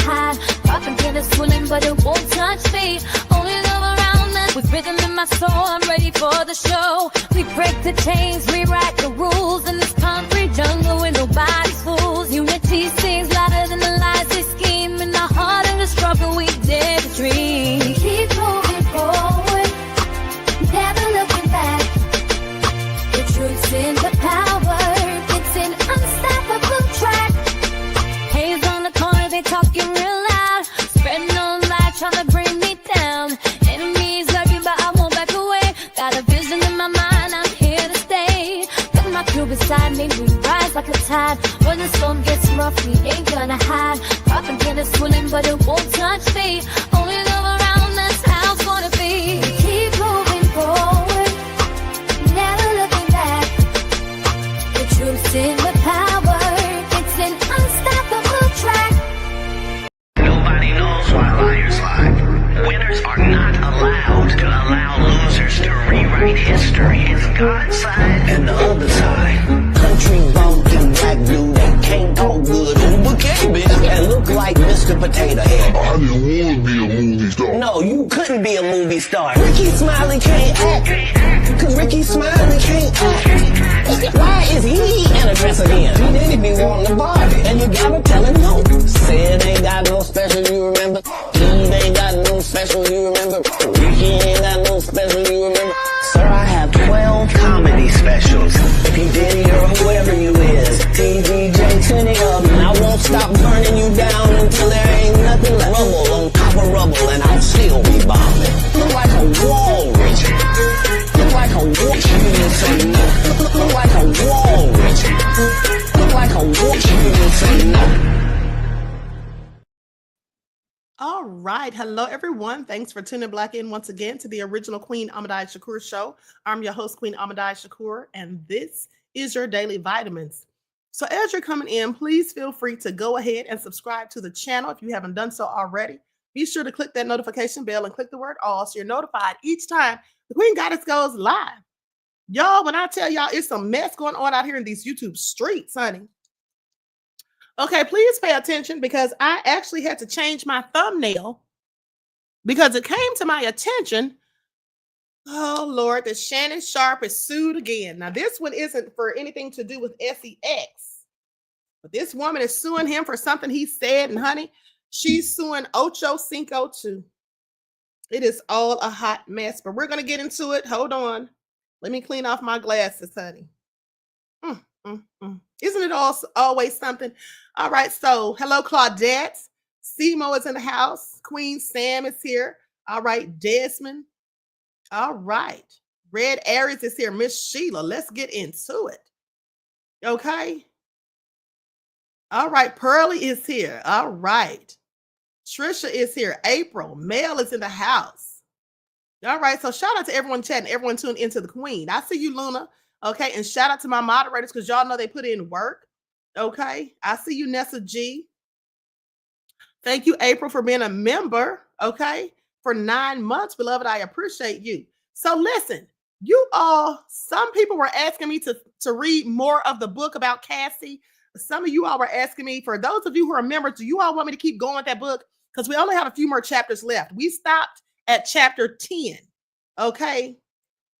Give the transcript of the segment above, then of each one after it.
hide. Pop and get a swelling, but it won't touch me. Only love around us. With rhythm in my soul, I'm ready for the show. We break the chains, rewrite the rules in this concrete jungle where nobody's fools. Unity sings louder than the lies they scheme. In the heart of the struggle, we dare to dream. We keep moving forward, never looking back. The truth's in the power, it's an unstoppable track. Haze on the corner, they talking real loud, spreading on light, trying to bring me down. Enemies lurking, but I won't back away. Got a vision in my mind, I'm here to stay. Got my crew beside me, we rise like a tide. When the storm gets rough, we ain't gonna hide. Pop and get a swelling, but it won't touch me. Only love around, that's how it's gonna be. We keep moving forward, never looking back. The truth's in the power, it's an unstoppable track. Nobody knows why liars lie. Winners are not allowed to allow losers to rewrite history. It's God's side and the other side. Country bumpkin, black dude that can't talk good. Who became it and look like Mr. Potato Head? I didn't want to be a movie star. No, you couldn't be a movie star. Ricky Smiley can't act, cause Ricky Smiley can't act. Why is he in a dress again? He didn't be wanting to Barbie, and you gotta tell him no. Sid ain't got no special, you remember? Eve ain't got no special, you remember? Ricky ain't got no special, you remember? Sir, I have 12 comedy specials. P. Diddy or whoever you is, TVJ, 20 of them. I won't stop burning you down until there ain't nothing left. Rubble on top of rubble, and I'll still be bombing. Look like a wall, Richard. Look like a wall. You didn't say no. Look like a wall, Richard. Look like a wall. You didn't say no. All right. Hello, everyone. Thanks for tuning back in once again to the original QueenAShakur show. I'm your host, QueenAShakur, and this is your daily vitamins. So as you're coming in, please feel free to go ahead and subscribe to the channel if you haven't done so already. Be sure to click that notification bell and click the word all so you're notified each time the Queen Goddess goes live. Y'all, when I tell y'all it's some mess going on out here in these YouTube streets, honey. Okay, please pay attention because I actually had to change my thumbnail because it came to my attention. Oh, Lord, that Shannon Sharpe is sued again. Now, this one isn't for anything to do with SEX, but this woman is suing him for something he said, and honey, she's suing Ocho Cinco too. It is all a hot mess, but we're going to get into it. Hold on. Let me clean off my glasses, honey. Isn't it always something? All right, so hello, Claudette. Simo is in the house. Queen Sam is here. All right, Desmond. All right. Red Aries is here. Miss Sheila. Let's get into it. Okay. All right. Pearly is here. All right. Trisha is here. April. Mel is in the house. All right. So shout out to everyone chatting, everyone tuned into the Queen. I see you, Luna. Okay. And shout out to my moderators because y'all know they put in work. Okay. I see you, Nessa G. Thank you, April, for being a member. Okay. For 9 months, beloved. I appreciate you. So listen, you all, some people were asking me to read more of the book about Cassie. Some of you all were asking me, for those of you who are members, do you all want me to keep going with that book? Because we only have a few more chapters left. We stopped at chapter 10. Okay.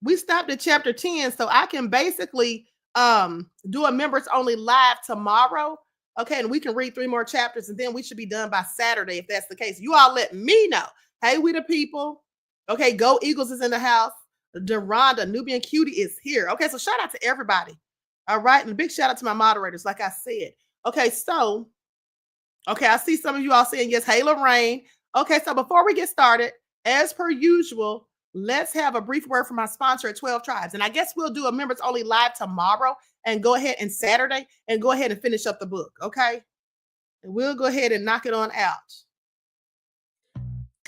We stopped at chapter 10. So I can basically do a members only live tomorrow. Okay. And we can read 3 more chapters and then we should be done by Saturday if that's the case. You all let me know. Hey, we the people. Okay, Go Eagles is in the house. Deronda, Nubian Cutie is here. Okay, so shout out to everybody. All right, and a big shout out to my moderators, like I said. Okay, so, okay, I see some of you all saying yes. Hey, Lorraine. Okay, so before we get started, as per usual, let's have a brief word from my sponsor at 12 Tribes. And I guess we'll do a members only live tomorrow and go ahead and Saturday and go ahead and finish up the book, okay? And we'll go ahead and knock it on out.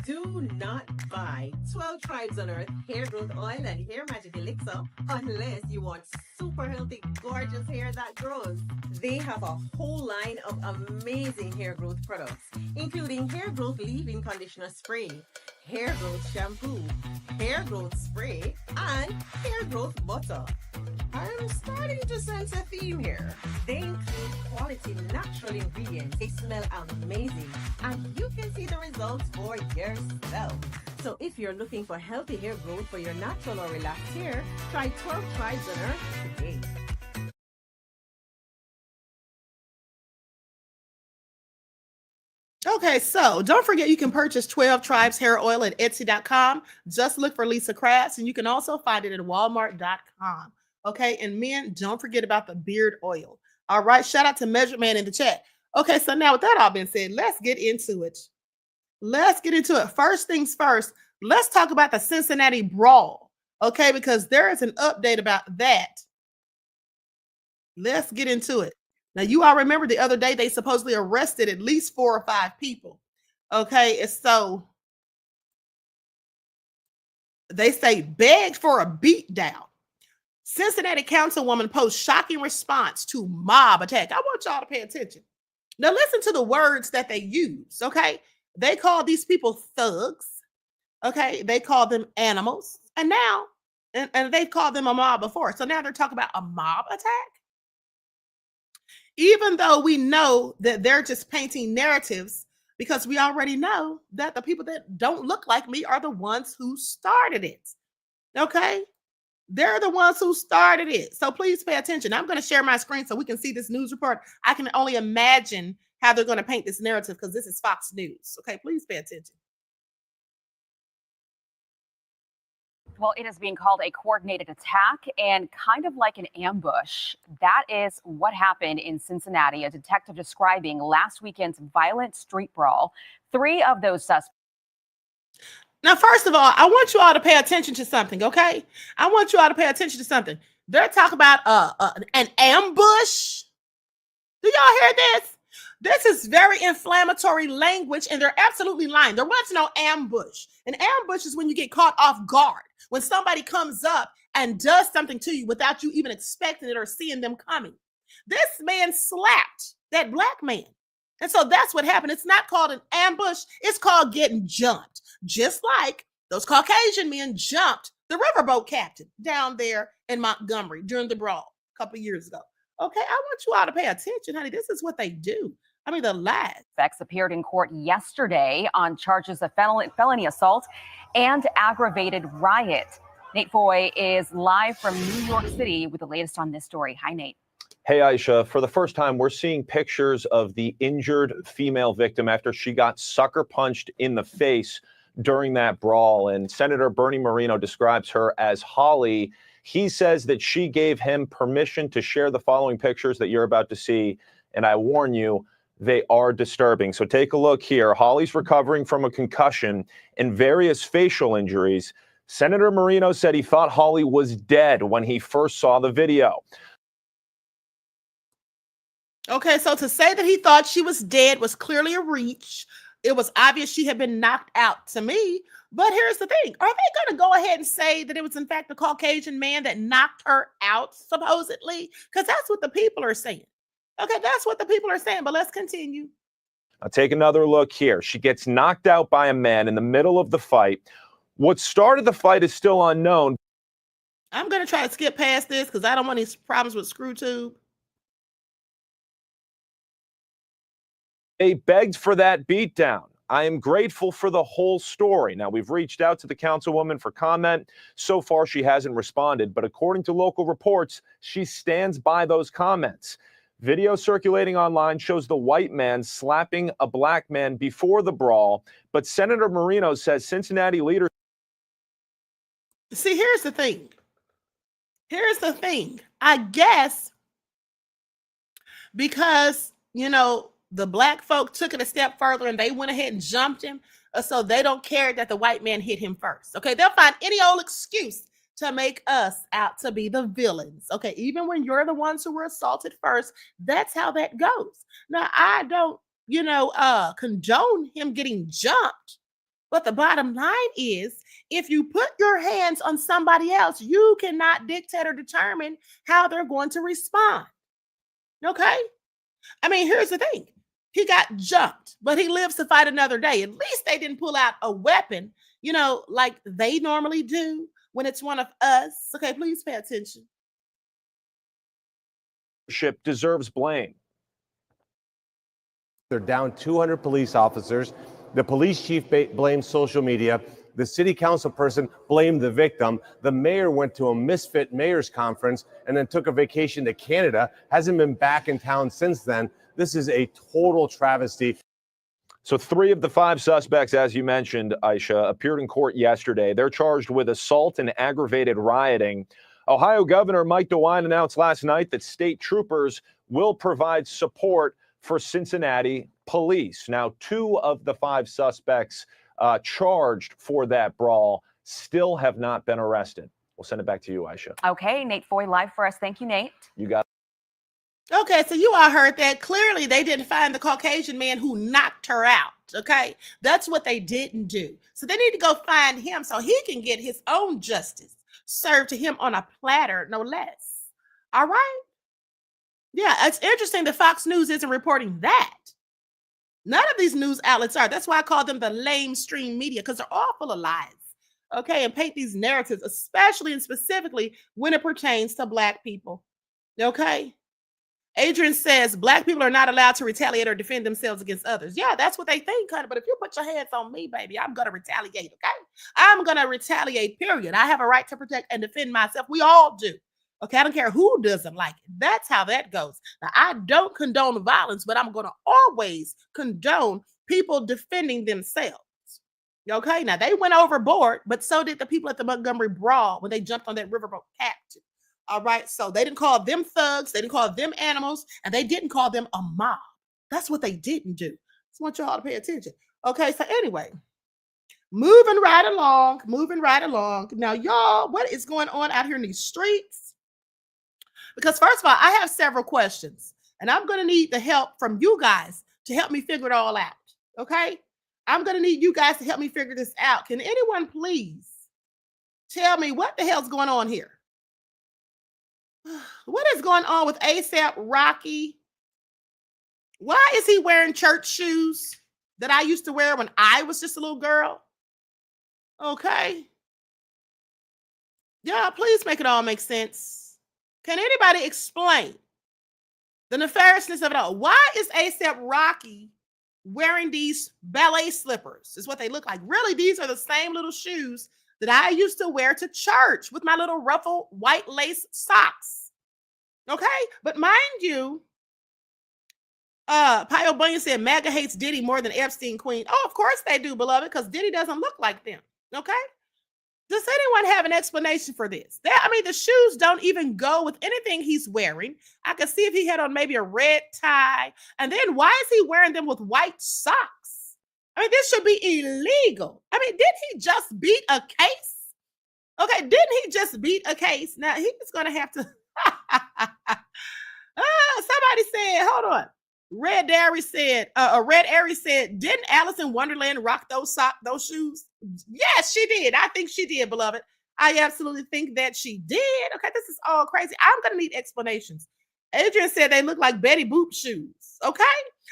Do not buy 12 Tribes on Earth hair growth oil and hair magic elixir unless you want super healthy, gorgeous hair that grows. They have a whole line of amazing hair growth products, including hair growth leave-in conditioner spray, hair growth shampoo, hair growth spray, and hair growth butter. And I'm starting to sense a theme here. They include quality natural ingredients. They smell amazing, and you can see the results for yourself. So if you're looking for healthy hair growth for your natural or relaxed hair, try 12 Tribes on Earth today. Okay, so don't forget you can purchase 12 Tribes hair oil at Etsy.com. Just look for Lisa Crafts, and you can also find it at Walmart.com. Okay, and men, don't forget about the beard oil. All right, shout out to Measured Man in the chat. Okay, so now with that all being said, let's get into it. Let's get into it. First things first, let's talk about the Cincinnati brawl. Okay, because there is an update about that. Let's get into it. Now, you all remember the other day they supposedly arrested at least 4 or 5 people. Okay, and so they say begged for a beat down. Cincinnati councilwoman posts shocking response to mob attack. I want y'all to pay attention. Now, listen to the words that they use. Okay, they call these people thugs. Okay, they call them animals, and now, and they've called them a mob before. So now they're talking about a mob attack. Even though we know that they're just painting narratives, because we already know that the people that don't look like me are the ones who started it. Okay? They're the ones who started it. So please pay attention. I'm going to share my screen so we can see this news report. I can only imagine how they're going to paint this narrative because this is Fox News. Okay, please pay attention. Well, it is being called a coordinated attack and kind of like an ambush. That is what happened in Cincinnati, a detective describing last weekend's violent street brawl. 3 of those suspects. Now, first of all, I want you all to pay attention to something, okay? I want you all to pay attention to something. They're talking about an ambush. Do y'all hear this? This is very inflammatory language, and they're absolutely lying. There was no ambush. An ambush is when you get caught off guard, when somebody comes up and does something to you without you even expecting it or seeing them coming. This man slapped that black man. And so that's what happened. It's not called an ambush. It's called getting jumped. Just like those Caucasian men jumped the riverboat captain down there in Montgomery during the brawl a couple of years ago. Okay, I want you all to pay attention, honey. This is what they do. I mean, the lies. Suspects appeared in court yesterday on charges of felony assault and aggravated riot. Nate Foy is live from New York City with the latest on this story. Hi, Nate. Hey, Aisha. For the first time, we're seeing pictures of the injured female victim after she got sucker punched in the face during that brawl. And Senator Bernie Moreno describes her as Holly. He says that she gave him permission to share the following pictures that you're about to see. And I warn you, they are disturbing. So take a look here. Holly's recovering from a concussion and various facial injuries. Senator Moreno said he thought Holly was dead when he first saw the video. Okay, so to say that he thought she was dead was clearly a reach. It was obvious she had been knocked out to me. But here's the thing. Are they going to go ahead and say that it was, in fact, a Caucasian man that knocked her out, supposedly? Because that's what the people are saying. Okay, that's what the people are saying. But let's continue. Now take another look here. She gets knocked out by a man in the middle of the fight. What started the fight is still unknown. I'm going to try to skip past this because I don't want any problems with ScrewTube. They begged for that beatdown. I am grateful for the whole story. Now, we've reached out to the councilwoman for comment. So far, she hasn't responded, but according to local reports, she stands by those comments. Video circulating online shows the white man slapping a black man before the brawl, but Senator Moreno says Cincinnati leaders. See, here's the thing. Here's the thing. I guess because, you know, the black folk took it a step further and they went ahead and jumped him. So they don't care that the white man hit him first. Okay, they'll find any old excuse to make us out to be the villains. Okay, even when you're the ones who were assaulted first, that's how that goes. Now, I don't, condone him getting jumped. But the bottom line is, if you put your hands on somebody else, you cannot dictate or determine how they're going to respond. Okay? I mean, here's the thing. He got jumped, but he lives to fight another day. At least they didn't pull out a weapon, like they normally do when it's one of us. Okay, please pay attention. leadership deserves blame. They're down 200 police officers. The police chief blames social media. The city council person blamed the victim. The mayor went to a misfit mayor's conference and then took a vacation to Canada. Hasn't been back in town since then. This is a total travesty. So 3 of the 5 suspects, as you mentioned, Aisha, appeared in court yesterday. They're charged with assault and aggravated rioting. Ohio Governor Mike DeWine announced last night that state troopers will provide support for Cincinnati police. Now, 2 of the 5 suspects charged for that brawl still have not been arrested. We'll send it back to you, Aisha. Okay, Nate Foy live for us. Thank you, Nate. You got it. Okay, so you all heard that. Clearly, they didn't find the Caucasian man who knocked her out. Okay, that's what they didn't do. So they need to go find him so he can get his own justice served to him on a platter, no less. All right? Yeah, it's interesting that Fox News isn't reporting that. None of these news outlets are. That's why I call them the lamestream media, because they're all full of lies. Okay, and paint these narratives, especially and specifically when it pertains to Black people. Okay? Adrian says Black people are not allowed to retaliate or defend themselves against others. Yeah, that's what they think, honey. But if you put your hands on me, baby, I'm going to retaliate, okay? I'm going to retaliate, period. I have a right to protect and defend myself. We all do. Okay, I don't care who doesn't like it. That's how that goes. Now, I don't condone violence, but I'm going to always condone people defending themselves. Okay, now they went overboard, but so did the people at the Montgomery Brawl when they jumped on that riverboat captain. All right, so they didn't call them thugs, they didn't call them animals, and they didn't call them a mob. That's what they didn't do. I just want y'all to pay attention. Okay, so anyway, moving right along. Now, y'all, what is going on out here in these streets? Because first of all, I have several questions, and I'm going to need the help from you guys to help me figure it all out. Okay, I'm going to need you guys to help me figure this out. Can anyone please tell me what the hell's going on here? What is going on with ASAP Rocky? Why is he wearing church shoes that I used to wear when I was just a little girl? Okay. Yeah, please make it all make sense. Can anybody explain the nefariousness of it all? Why is ASAP Rocky wearing these ballet slippers? Is what they look like. Really, these are the same little shoes that I used to wear to church with my little ruffled white lace socks. Okay, but mind you, Pio Bunyan said MAGA hates Diddy more than Epstein Queen. Oh, of course they do, beloved, because Diddy doesn't look like them. Okay, does anyone have an explanation for this? I mean, the shoes don't even go with anything he's wearing. I could see if he had on maybe a red tie, and then why is he wearing them with white socks? I mean, this should be illegal. I mean, didn't he just beat a case? Okay, didn't he just beat a case? Now, he's going to have to... somebody said, hold on. Red Aries said, didn't Alice in Wonderland rock those shoes? Yes, she did. I think she did, beloved. I absolutely think that she did. Okay, this is all crazy. I'm going to need explanations. Adrian said they look like Betty Boop shoes. Okay?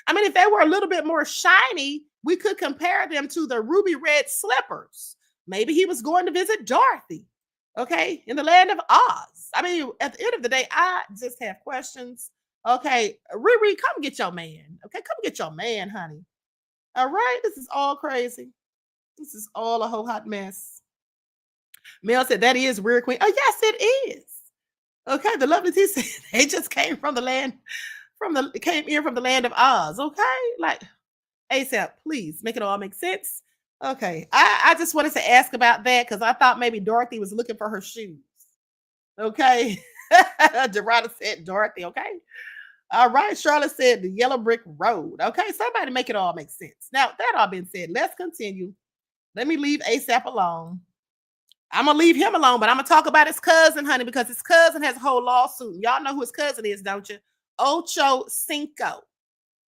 I mean, if they were a little bit more shiny, we could compare them to the ruby red slippers. Maybe he was going to visit Dorothy, okay, in the land of Oz. I mean, at the end of the day, I just have questions. Okay, Riri, come get your man. Okay, come get your man, honey. All right, this is all crazy. This is all a whole hot mess. Mel said that is Rear Queen. Oh, yes, it is. Okay, the lovely T said they just came from the land, came in from the land of Oz. Okay, like ASAP, please make it all make sense. Okay, I just wanted to ask about that because I thought maybe Dorothy was looking for her shoes. Okay, Dorada said Dorothy. Okay, all right. Charlotte said the yellow brick road. Okay, somebody make it all make sense. Now that all been said, let's continue. Let me leave ASAP alone. I'm gonna leave him alone, but I'm gonna talk about his cousin, honey, because his cousin has a whole lawsuit. Y'all know who his cousin is, don't you? Ocho Cinco.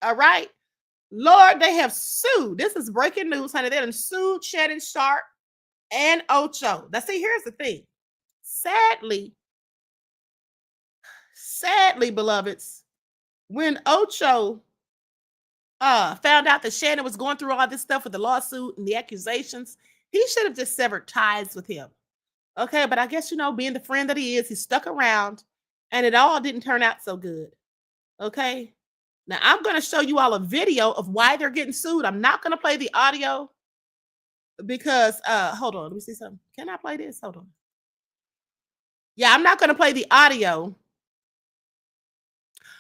All right. Lord, they have sued. This is breaking news, honey. They done sued Shannon Sharpe and Ocho. Now, see, here's the thing. Sadly, beloveds, when Ocho found out that Shannon was going through all this stuff with the lawsuit and the accusations, he should have just severed ties with him. Okay, but I guess, being the friend that he is, he stuck around and it all didn't turn out so good. Okay. Now I'm going to show you all a video of why they're getting sued. I'm not going to play the audio because, hold on. Let me see something. Can I play this? Hold on. Yeah, I'm not going to play the audio.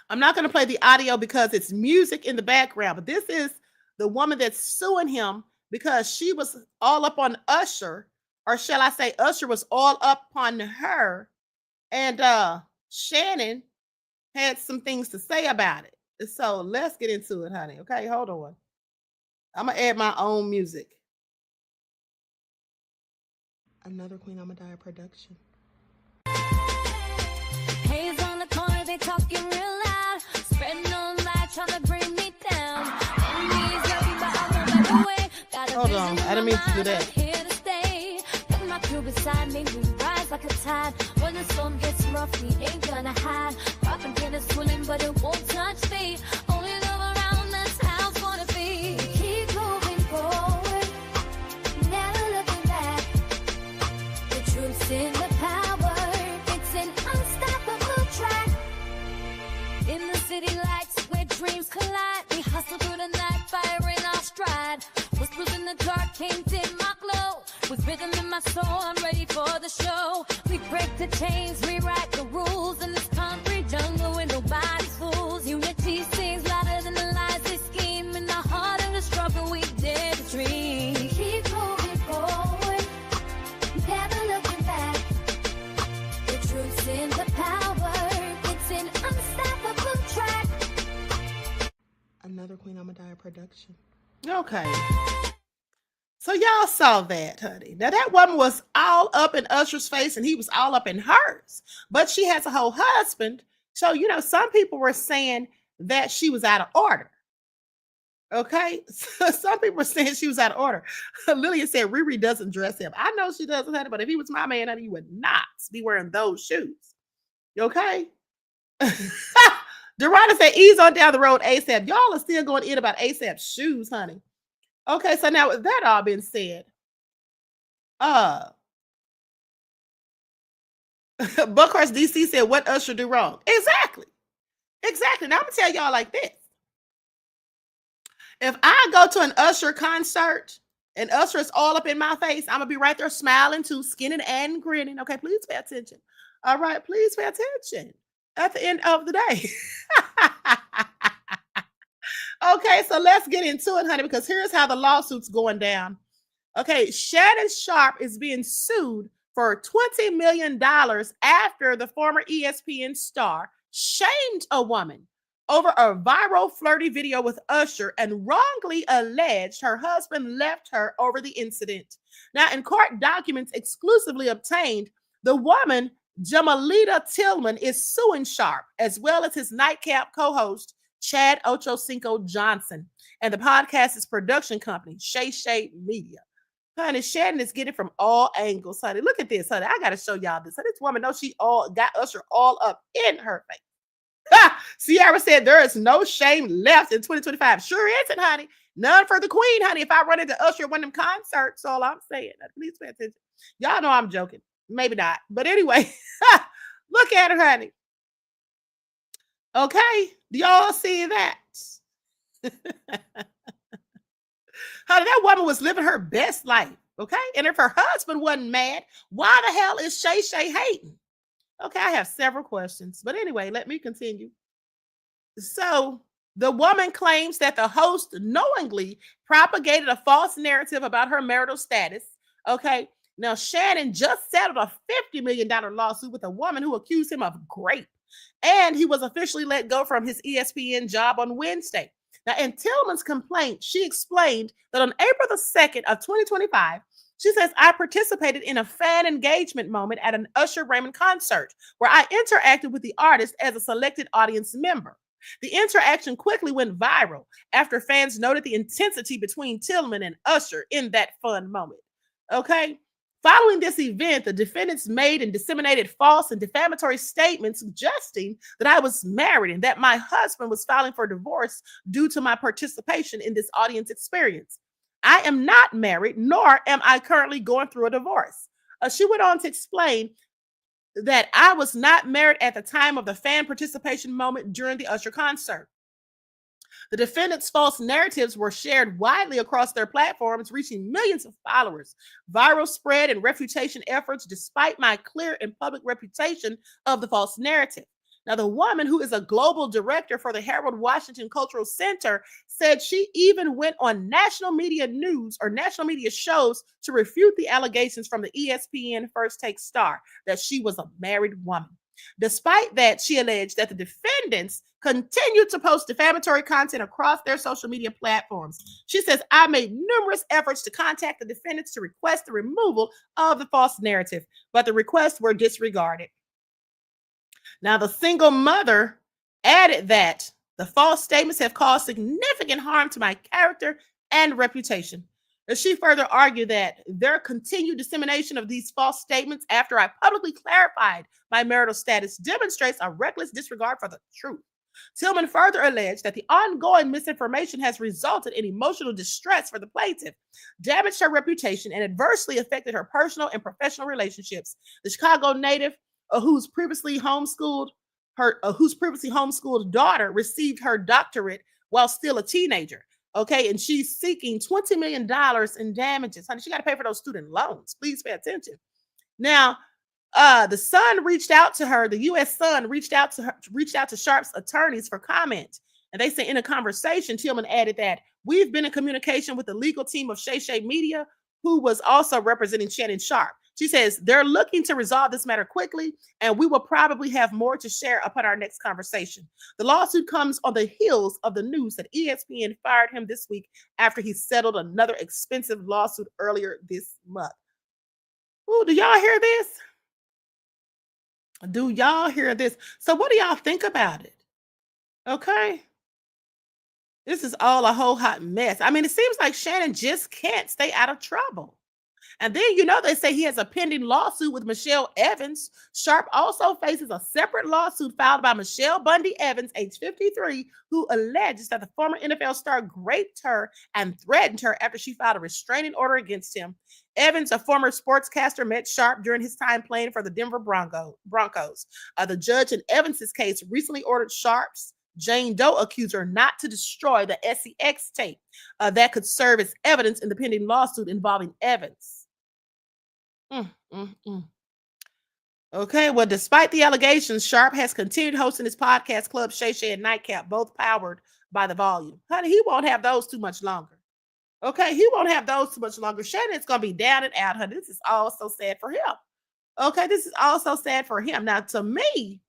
I'm not going to play the audio because it's music in the background. But this is the woman that's suing him because she was all up on Usher, or shall I say Usher was all up on her. And Shannon had some things to say about it. So let's get into it, honey. Okay, hold on. I'm going to add my own music. Another Queen Amadaya production. Haze on the corner, they talking real loud. Spreading on light, trying to bring me down. Hold on, I didn't mean to do that. Here to stay. Got my crew beside me, we rise like a tide. When the storm gets rough, we ain't gonna hide. Popping in is swilling, but it won't touch me. Only love around, that's how it's gonna be. Keep moving forward, never looking back. The truth's in the power, it's an unstoppable track. In the city lights where dreams collide, we hustle through the night, fire in our stride. Whispers in the dark can't dim my glow. With rhythm in my soul, I'm ready for the show. We break the chains, rewrite the rules in this concrete jungle where nobody's fools. Unity sings louder than the lies they scheme. In the heart of the struggle, we dare to dream. Keep moving forward, never looking back. The truth's in the power, it's an unstoppable track. Another Queen Amadaya production. Okay. So y'all saw that, honey. Now that woman was all up in Usher's face and he was all up in hers. But she has a whole husband. So, you know, some people were saying that she was out of order. Okay. So some people were saying she was out of order. Lillian said Riri doesn't dress him. I know she doesn't, honey, but if he was my man, honey, he would not be wearing those shoes. Okay. Dorada said, ease on down the road ASAP. Y'all are still going in about ASAP's shoes, honey. Okay, so now with that all been said, Buckhorst DC said, what Usher do wrong? Exactly. Now I'm gonna tell y'all like this. If I go to an Usher concert and Usher is all up in my face, I'm gonna be right there smiling too, skinning and grinning. Okay, please pay attention. All right, please pay attention at the end of the day. Okay, so let's get into it, honey, because here's how the lawsuit's going down. Okay, Shannon Sharpe is being sued for $20 million after the former ESPN star shamed a woman over a viral flirty video with Usher and wrongly alleged her husband left her over the incident. Now, in court documents exclusively obtained, the woman, Jamalita Tillman, is suing Sharpe, as well as his nightcap co-host, Chad Ochocinco Johnson, and the podcast's production company, Shay Media. Honey, Shannon is getting from all angles, honey. Look at this, honey. I got to show y'all this. This woman knows she all got Usher all up in her face. Sierra said there is no shame left in 2025. Sure isn't, honey. None for the queen, honey. If I run into Usher at one of them concerts, all I'm saying. Please pay attention. Y'all know I'm joking. Maybe not. But anyway, look at her, honey. Okay, do y'all see that? Honey, that woman was living her best life, okay? And if her husband wasn't mad, why the hell is Shay hating? Okay, I have several questions. But anyway, let me continue. So the woman claims that the host knowingly propagated a false narrative about her marital status, okay? Now, Shannon just settled a $50 million lawsuit with a woman who accused him of rape. And he was officially let go from his ESPN job on Wednesday. Now, in Tillman's complaint, she explained that on April the 2nd of 2025, she says, I participated in a fan engagement moment at an Usher Raymond concert where I interacted with the artist as a selected audience member. The interaction quickly went viral after fans noted the intensity between Tillman and Usher in that fun moment. Okay. Following this event, the defendants made and disseminated false and defamatory statements suggesting that I was married and that my husband was filing for divorce due to my participation in this audience experience. I am not married, nor am I currently going through a divorce. She went on to explain that I was not married at the time of the fan participation moment during the Usher concert. The defendants' false narratives were shared widely across their platforms, reaching millions of followers. Viral spread and refutation efforts, despite my clear and public reputation of the false narrative. Now, the woman who is a global director for the Harold Washington Cultural Center said she even went on national media news or national media shows to refute the allegations from the ESPN First Take star that she was a married woman. Despite that, she alleged that the defendants continued to post defamatory content across their social media platforms. She says, I made numerous efforts to contact the defendants to request the removal of the false narrative, but the requests were disregarded. Now, the single mother added that the false statements have caused significant harm to my character and reputation. She further argued that their continued dissemination of these false statements after I publicly clarified my marital status demonstrates a reckless disregard for the truth. Tillman further alleged that the ongoing misinformation has resulted in emotional distress for the plaintiff, damaged her reputation, and adversely affected her personal and professional relationships. The Chicago native, whose previously homeschooled daughter received her doctorate while still a teenager. Okay, and she's seeking $20 million in damages. Honey, she got to pay for those student loans. Please pay attention. Now, the Sun reached out to her. The U.S. Sun reached out to Sharpe's attorneys for comment. And they say in a conversation, Tillman added that we've been in communication with the legal team of Shay Shay Media, who was also representing Shannon Sharpe. She says they're looking to resolve this matter quickly, and we will probably have more to share upon our next conversation. The lawsuit comes on the heels of the news that ESPN fired him this week after he settled another expensive lawsuit earlier this month. Ooh, do y'all hear this? Do y'all hear this? So what do y'all think about it? Okay. This is all a whole hot mess. I mean, it seems like Shannon just can't stay out of trouble. And then, they say he has a pending lawsuit with Michelle Evans. Sharpe also faces a separate lawsuit filed by Michelle Bundy Evans, age 53, who alleges that the former NFL star raped her and threatened her after she filed a restraining order against him. Evans, a former sportscaster, met Sharpe during his time playing for the Denver Broncos. The judge in Evans's case recently ordered Sharpe's Jane Doe accuser not to destroy the SEX tape that could serve as evidence in the pending lawsuit involving Evans. Okay, well, despite the allegations, Sharpe has continued hosting his podcast club, Shay Shay and Nightcap, both powered by the volume. Honey, he won't have those too much longer. Okay, he won't have those too much longer. Shannon's going to be down and out, honey. This is all so sad for him. Okay, this is all so sad for him. Now, to me,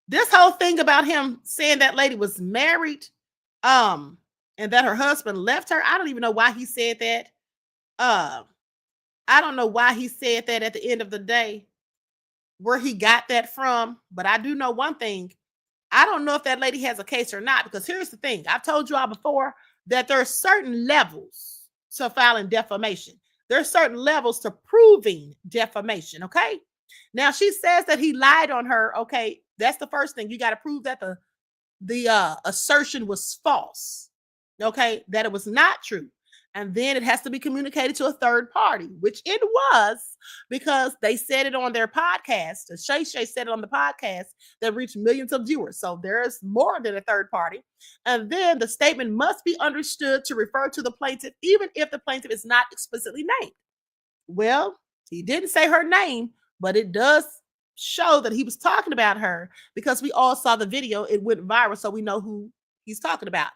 this whole thing about him saying that lady was married, and that her husband left her, I don't even know why he said that. I don't know why he said that at the end of the day, where he got that from. But I do know one thing. I don't know if that lady has a case or not, because here's the thing. I've told you all before that there are certain levels to filing defamation. There are certain levels to proving defamation, okay? Now, she says that he lied on her. Okay, that's the first thing. You got to prove that the assertion was false, okay, that it was not true. And then it has to be communicated to a third party, which it was, because they said it on their podcast. Shay Shay said it on the podcast that reached millions of viewers. So there's more than a third party. And then the statement must be understood to refer to the plaintiff, even if the plaintiff is not explicitly named. Well, he didn't say her name, but it does show that he was talking about her, because we all saw the video. It went viral, so we know who he's talking about.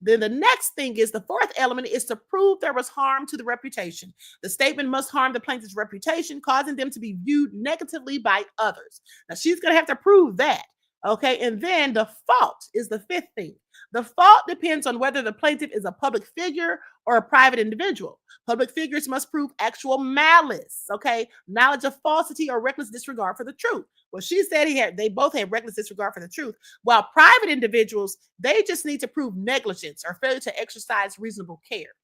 Then the next thing is, the fourth element is to prove there was harm to the reputation. The statement must harm the plaintiff's reputation, causing them to be viewed negatively by others. Now, she's going to have to prove that. Okay. And then the fault is the fifth thing. The fault depends on whether the plaintiff is a public figure or a private individual. Public figures must prove actual malice, okay, knowledge of falsity or reckless disregard for the truth. Well, she said they both had reckless disregard for the truth, while private individuals, they just need to prove negligence or failure to exercise reasonable care.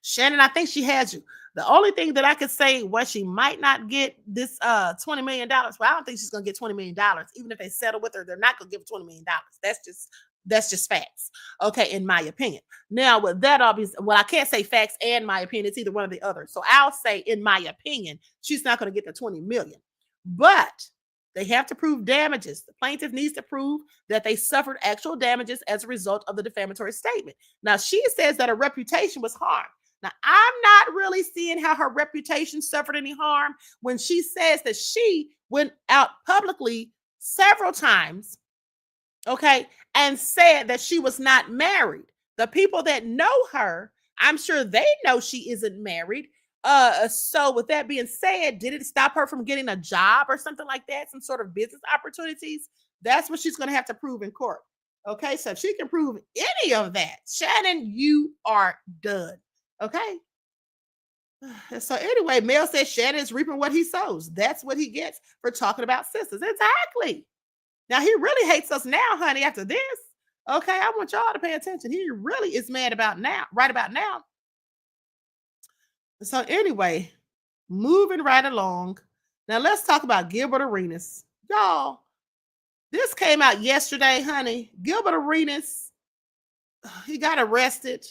Shannon, I think she has you. The only thing that I could say why she might not get this $20 million, well, I don't think she's going to get $20 million. Even if they settle with her, they're not going to give $20 million. That's just That's just facts. Okay, in my opinion. Now, with that obvious, well, I can't say facts and my opinion. It's either one or the other. So I'll say, in my opinion, she's not going to get the 20 million. But they have to prove damages. The plaintiff needs to prove that they suffered actual damages as a result of the defamatory statement. Now, she says that her reputation was harmed. Now, I'm not really seeing how her reputation suffered any harm when she says that she went out publicly several times, okay, and said that she was not married. The people that know her, I'm sure they know she isn't married. So with that being said, did it stop her from getting a job or something like that? Some sort of business opportunities? That's what she's going to have to prove in court. Okay, so if she can prove any of that, Shannon, you are done. Okay. So anyway, Mel says Shannon is reaping what he sows. That's what he gets for talking about sisters. Exactly. Now he really hates us now, honey, after this. Okay, I want y'all to pay attention. He really is mad about now, right about now. So anyway, moving right along. Now let's talk about Gilbert Arenas. Y'all, this came out yesterday, honey. Gilbert Arenas, he got arrested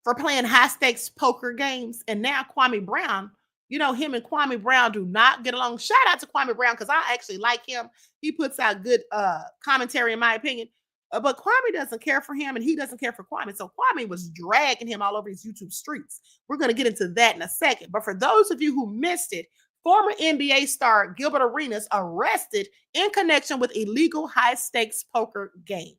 for playing high-stakes poker games. And now Kwame Brown, you know, him and Kwame Brown do not get along. Shout out to Kwame Brown because I actually like him. He puts out good commentary, in my opinion. But Kwame doesn't care for him, and he doesn't care for Kwame. So Kwame was dragging him all over his YouTube streets. We're going to get into that in a second. But for those of you who missed it, former NBA star Gilbert Arenas arrested in connection with illegal high-stakes poker games.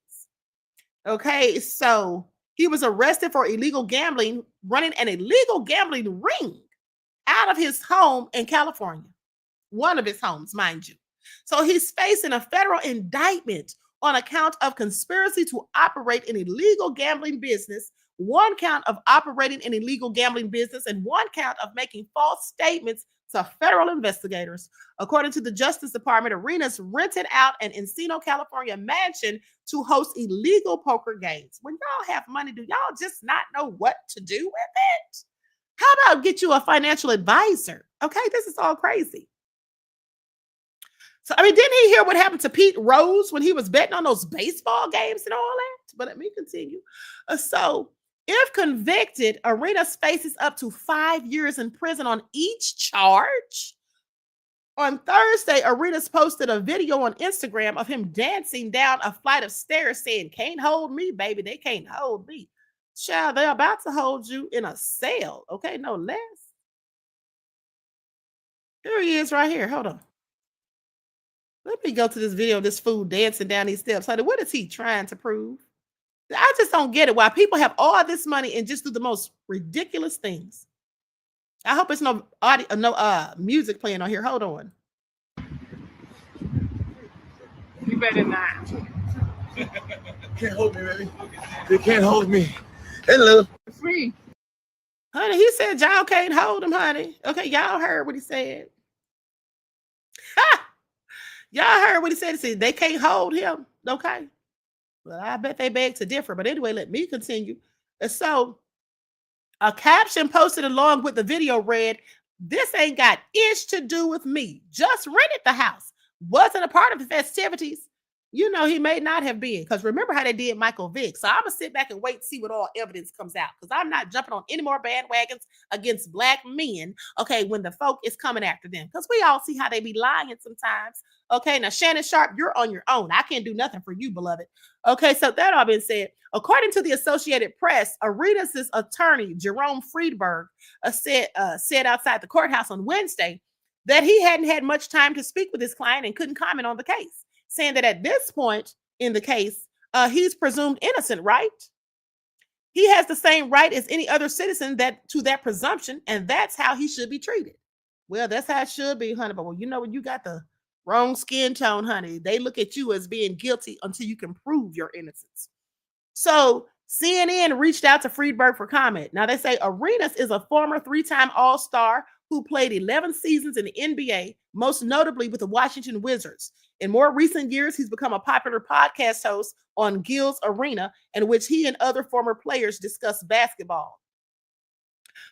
Okay, so he was arrested for illegal gambling, running an illegal gambling ring out of his home in California. One of his homes, mind you. So he's facing a federal indictment on account of conspiracy to operate an illegal gambling business, one count of operating an illegal gambling business, and one count of making false statements to federal investigators. According to the Justice Department, Arenas rented out an Encino, California mansion to host illegal poker games. When y'all have money, do y'all just not know what to do with it? How about get you a financial advisor? Okay, this is all crazy. So, I mean, didn't he hear what happened to Pete Rose when he was betting on those baseball games and all that? But let me continue. So, if convicted, Arenas faces up to 5 years in prison on each charge. On Thursday, Arenas posted a video on Instagram of him dancing down a flight of stairs saying, "Can't hold me, baby. They can't hold me." Child, they're about to hold you in a cell. Okay, no less. Here he is right here. Hold on. Let me go to this video of this fool dancing down these steps. Honey, what is he trying to prove? I just don't get it. Why people have all this money and just do the most ridiculous things. I hope it's no audio, no music playing on here. Hold on. You better not. Can't hold me, baby. They can't hold me. Hello. Free. Honey, he said y'all can't hold him, honey. Okay, y'all heard what he said. Ha! Y'all heard what he said. He said they can't hold him. Okay. Well, I bet they beg to differ. But anyway, let me continue. So a caption posted along with the video read, "This ain't got ish to do with me. Just rented the house. Wasn't a part of the festivities." You know, he may not have been, because remember how they did Michael Vick. So I'm going to sit back and wait and see what all evidence comes out, because I'm not jumping on any more bandwagons against black men, okay, when the folk is coming after them, because we all see how they be lying sometimes. Okay, now Shannon Sharpe, you're on your own. I can't do nothing for you, beloved. Okay, so that all been said. According to the Associated Press, Arenas' attorney, Jerome Friedberg, said outside the courthouse on Wednesday that he hadn't had much time to speak with his client and couldn't comment on the case, saying that at this point in the case, he's presumed innocent, right? He has the same right as any other citizen to that presumption, and that's how he should be treated. Well, that's how it should be, honey. But well, you know, when you got the wrong skin tone, honey, they look at you as being guilty until you can prove your innocence. So CNN reached out to Friedberg for comment. Now they say Arenas is a former 3-time All-Star who played 11 seasons in the NBA, most notably with the Washington Wizards. In more recent years, he's become a popular podcast host on Gil's Arena, in which he and other former players discuss basketball.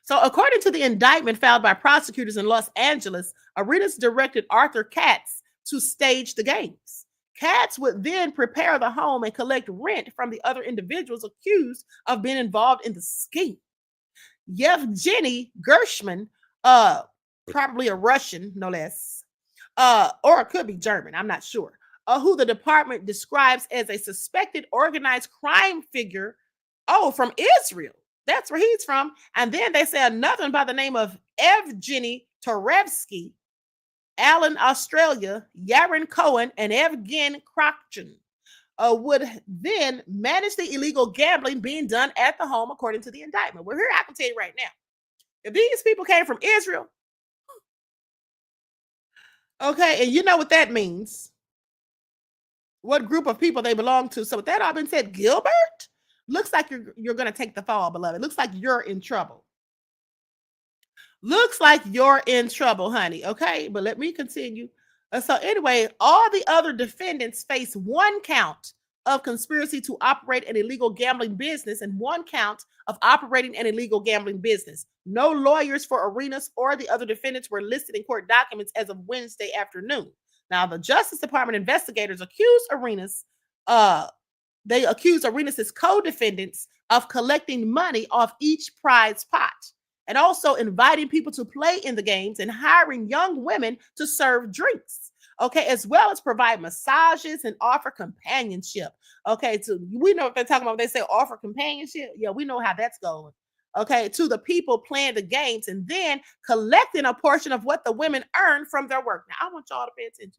So according to the indictment filed by prosecutors in Los Angeles, Arenas directed Arthur Katz to stage the games. Katz would then prepare the home and collect rent from the other individuals accused of being involved in the scheme. Yevgeny Gershman, probably a Russian, no less, or it could be German, I'm not sure, who the department describes as a suspected organized crime figure, from Israel. That's where he's from. And then they say another one by the name of Evgeny Torevsky, Allen, Australia, Yaron Cohen, and Evgen Krokchen would then manage the illegal gambling being done at the home, according to the indictment. Well, here I can tell you right now, if these people came from Israel, okay, and you know what that means, what group of people they belong to. So with that all been said, Gilbert, looks like you're going to take the fall, beloved. Looks like you're in trouble. Looks like you're in trouble, honey. Okay, but let me continue. So anyway, all the other defendants face one count of conspiracy to operate an illegal gambling business and one count of operating an illegal gambling business. No lawyers for Arenas or the other defendants were listed in court documents as of Wednesday afternoon. Now, the Justice Department investigators accused Arenas, Arenas' co-defendants of collecting money off each prize pot, and also inviting people to play in the games and hiring young women to serve drinks, okay, as well as provide massages and offer companionship. Okay, so we know what they're talking about. They say offer companionship. Yeah, we know how that's going. Okay, to the people playing the games and then collecting a portion of what the women earn from their work. Now, I want y'all to pay attention.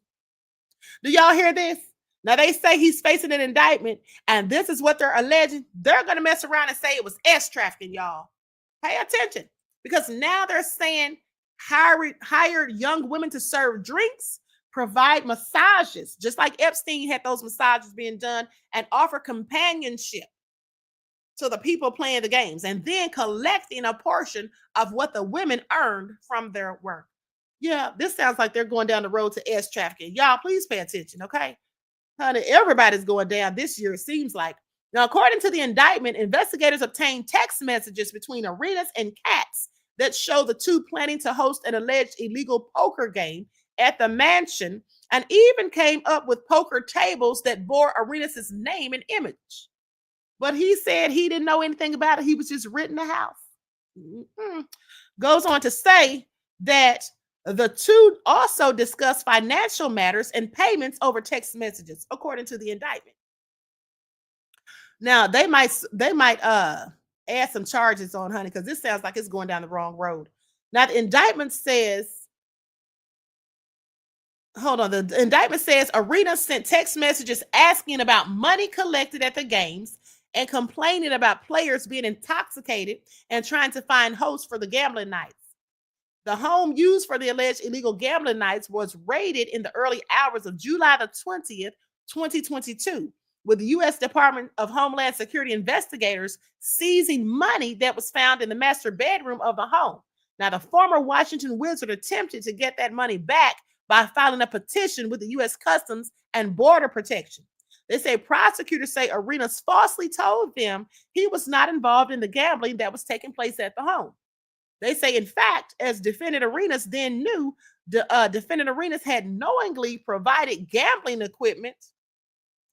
Do y'all hear this? Now, they say he's facing an indictment, and this is what they're alleging. They're going to mess around and say it was trafficking, y'all. Pay attention, because now they're saying hired young women to serve drinks, provide massages, just like Epstein had those massages being done, and offer companionship to the people playing the games, and then collecting a portion of what the women earned from their work. Yeah, this sounds like they're going down the road to trafficking. Y'all, please pay attention, okay? Honey, everybody's going down this year, it seems like. Now, according to the indictment, investigators obtained text messages between Arenas and Katz that show the two planning to host an alleged illegal poker game at the mansion, and even came up with poker tables that bore Arenas' name and image. But he said he didn't know anything about it. He was just renting the house. Goes on to say that the two also discussed financial matters and payments over text messages, according to the indictment. Now, they might add some charges on, honey, because this sounds like it's going down the wrong road. Now, the indictment says, the indictment says Arenas sent text messages asking about money collected at the games and complaining about players being intoxicated and trying to find hosts for the gambling nights. The home used for the alleged illegal gambling nights was raided in the early hours of July the 20th, 2022, with the U.S. Department of Homeland Security investigators seizing money that was found in the master bedroom of the home. Now, the former Washington Wizard attempted to get that money back by filing a petition with the U.S. Customs and Border Protection. They say prosecutors say Arenas falsely told them he was not involved in the gambling that was taking place at the home. They say, in fact, as defendant Arenas then knew, defendant Arenas had knowingly provided gambling equipment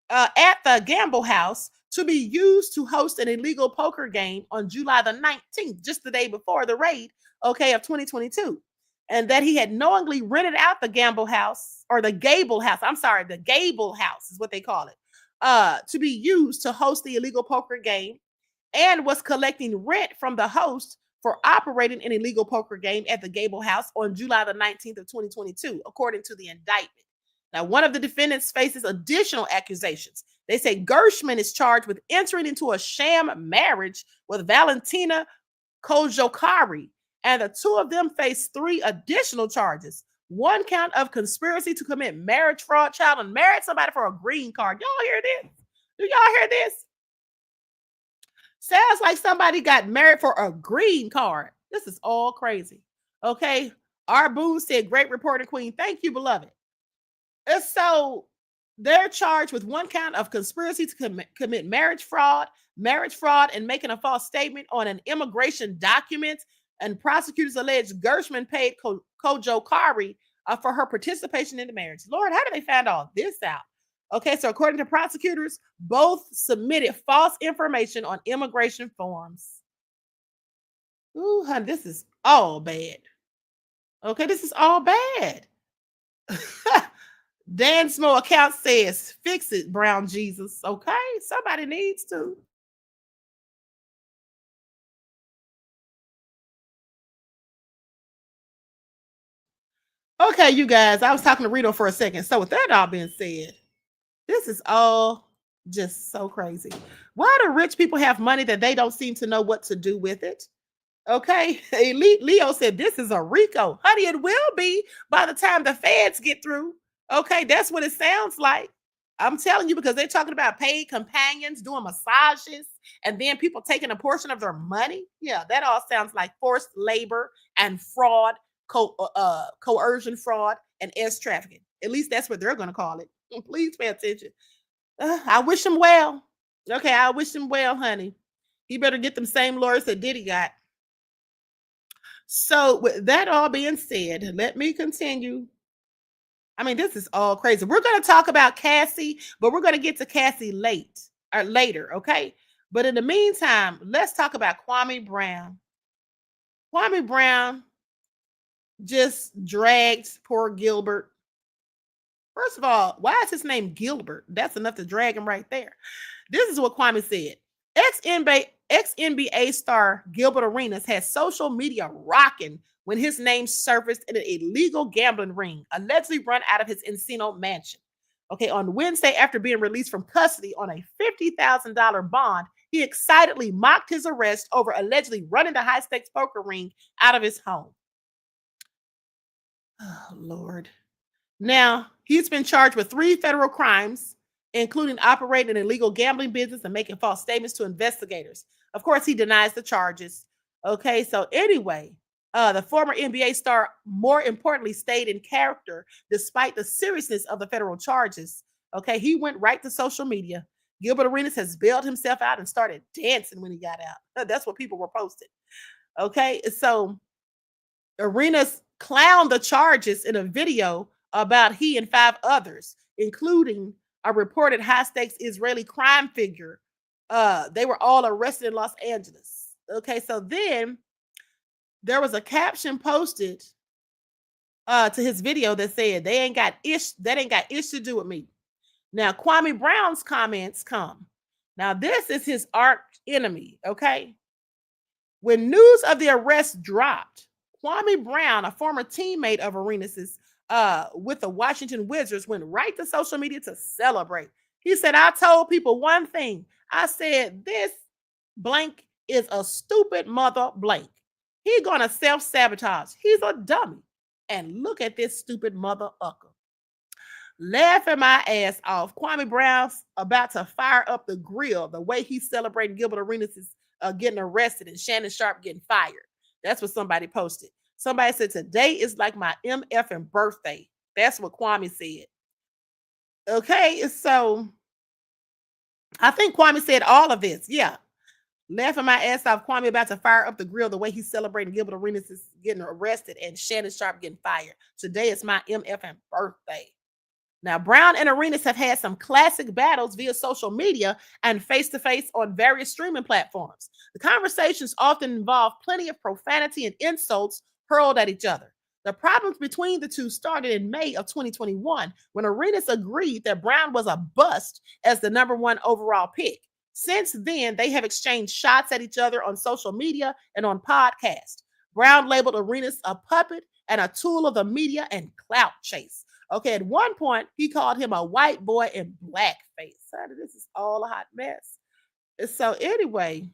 at the gamble house to be used to host an illegal poker game on July the 19th, just the day before the raid, of 2022. And that he had knowingly rented out the gamble house, or the Gable house. The Gable house is what they call it, to be used to host the illegal poker game, and was collecting rent from the host for operating an illegal poker game at the Gable house on July the 19th of 2022, according to the indictment. Now, one of the defendants faces additional accusations. They say Gershman is charged with entering into a sham marriage with Valentina Kojokari, and the two of them face 3 additional charges. One count of conspiracy to commit marriage fraud, child, and married somebody for a green card. Y'all hear this? Do y'all hear this? Sounds like somebody got married for a green card. This is all crazy. Okay. R. Boone said, great reporting, Queen. Thank you, beloved. And so they're charged with one count of conspiracy to commit marriage fraud, and making a false statement on an immigration document. And prosecutors allege Gershman paid Kojo Kari for her participation in the marriage. Lord, how did they find all this out? Okay, so according to prosecutors, both submitted false information on immigration forms. Ooh, honey, this is all bad. Okay, this is all bad. Dan Smo account says, fix it, Brown Jesus. Okay, somebody needs to. Okay, you guys, I was talking to Rito for a second. So with that all being said, this is all just so crazy. Why do rich people have money that they don't seem to know what to do with it? Okay, Elite Leo said this is a RICO. Honey, it will be by the time the feds get through. Okay, that's what it sounds like. I'm telling you, because they're talking about paid companions doing massages and then people taking a portion of their money. Yeah, that all sounds like forced labor and fraud, coercion fraud, and S trafficking. At least that's what they're going to call it. Please pay attention. I wish him well. Okay, I wish him well, honey. He better get them same lawyers that Diddy got. So with that all being said, let me continue. I mean, this is all crazy. We're going to talk about Cassie, but we're going to get to Cassie later, okay? But in the meantime, let's talk about Kwame Brown. Kwame Brown just dragged poor Gilbert. First of all, why is his name Gilbert? That's enough to drag him right there. This is what Kwame said. Ex-NBA star Gilbert Arenas had social media rocking when his name surfaced in an illegal gambling ring, allegedly run out of his Benzino mansion. Okay, on Wednesday, after being released from custody on a $50,000 bond, he excitedly mocked his arrest over allegedly running the high-stakes poker ring out of his home. Oh, Lord. Now, he's been charged with 3 federal crimes, including operating an illegal gambling business and making false statements to investigators. Of course, he denies the charges. Okay, so anyway, the former NBA star, more importantly, stayed in character despite the seriousness of the federal charges. Okay, he went right to social media. Gilbert Arenas has bailed himself out and started dancing when he got out. That's what people were posting. Okay, so Arenas clowned the charges in a video about he and 5 others, including a reported high-stakes Israeli crime figure. They were all arrested in Los Angeles. Okay, so then there was a caption posted to his video that said, that ain't got ish to do with me. Now, Kwame Brown's comments come. Now, this is his arch enemy, okay? When news of the arrest dropped, Kwame Brown, a former teammate of Arenas's with the Washington Wizards, went right to social media to celebrate. He said, I told people one thing. I said, this blank is a stupid mother blank. He's going to self-sabotage. He's a dummy. And look at this stupid mother ucker. Laughing my ass off. Kwame Brown's about to fire up the grill the way he's celebrating Gilbert Arenas' getting arrested and Shannon Sharpe getting fired. That's what somebody posted. Somebody said, today is like my MFing birthday. That's what Kwame said. Okay, so I think Kwame said all of this. Yeah. Laughing my ass off. Kwame about to fire up the grill the way he's celebrating Gilbert Arenas is getting arrested and Shannon Sharpe getting fired. Today is my MFing birthday. Now, Brown and Arenas have had some classic battles via social media and face-to-face on various streaming platforms. The conversations often involve plenty of profanity and insults hurled at each other. The problems between the two started in May of 2021 when Arenas agreed that Brown was a bust as the #1 overall pick. Since then, they have exchanged shots at each other on social media and on podcasts. Brown labeled Arenas a puppet and a tool of the media and clout chase. Okay, at one point, he called him a white boy in blackface. This is all a hot mess. So anyway,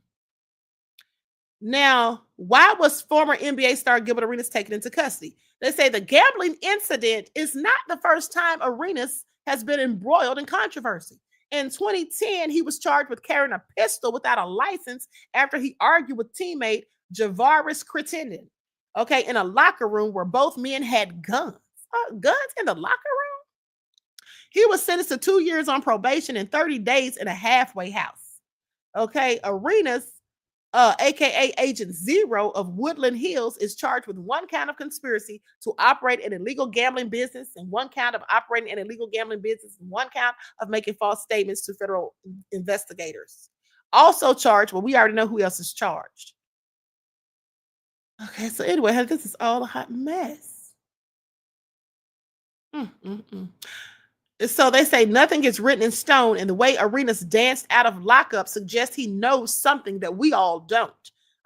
now, why was former NBA star Gilbert Arenas taken into custody? They say the gambling incident is not the first time Arenas has been embroiled in controversy. In 2010, he was charged with carrying a pistol without a license after he argued with teammate Javaris Crittenden, okay, in a locker room where both men had guns. Guns in the locker room? He was sentenced to 2 years on probation and 30 days in a halfway house. Okay, Arenas aka Agent Zero of Woodland Hills, is charged with 1 count of conspiracy to operate an illegal gambling business and 1 count of operating an illegal gambling business and 1 count of making false statements to federal investigators. Also charged, well, we already know who else is charged. Okay, so anyway, this is all a hot mess. So they say nothing gets written in stone, and the way Arenas danced out of lockup suggests he knows something that we all don't,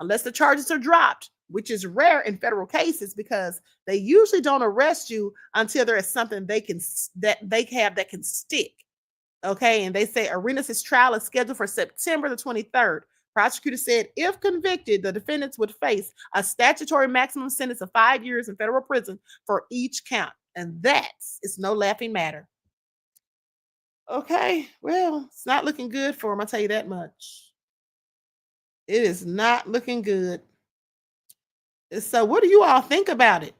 unless the charges are dropped, which is rare in federal cases because they usually don't arrest you until there is something that can stick. Okay, and they say Arenas' trial is scheduled for September the 23rd. Prosecutor said if convicted, the defendants would face a statutory maximum sentence of 5 years in federal prison for each count, and it's no laughing matter. Okay, well, it's not looking good for him, I'll tell you that much. It is not looking good. So what do you all think about it?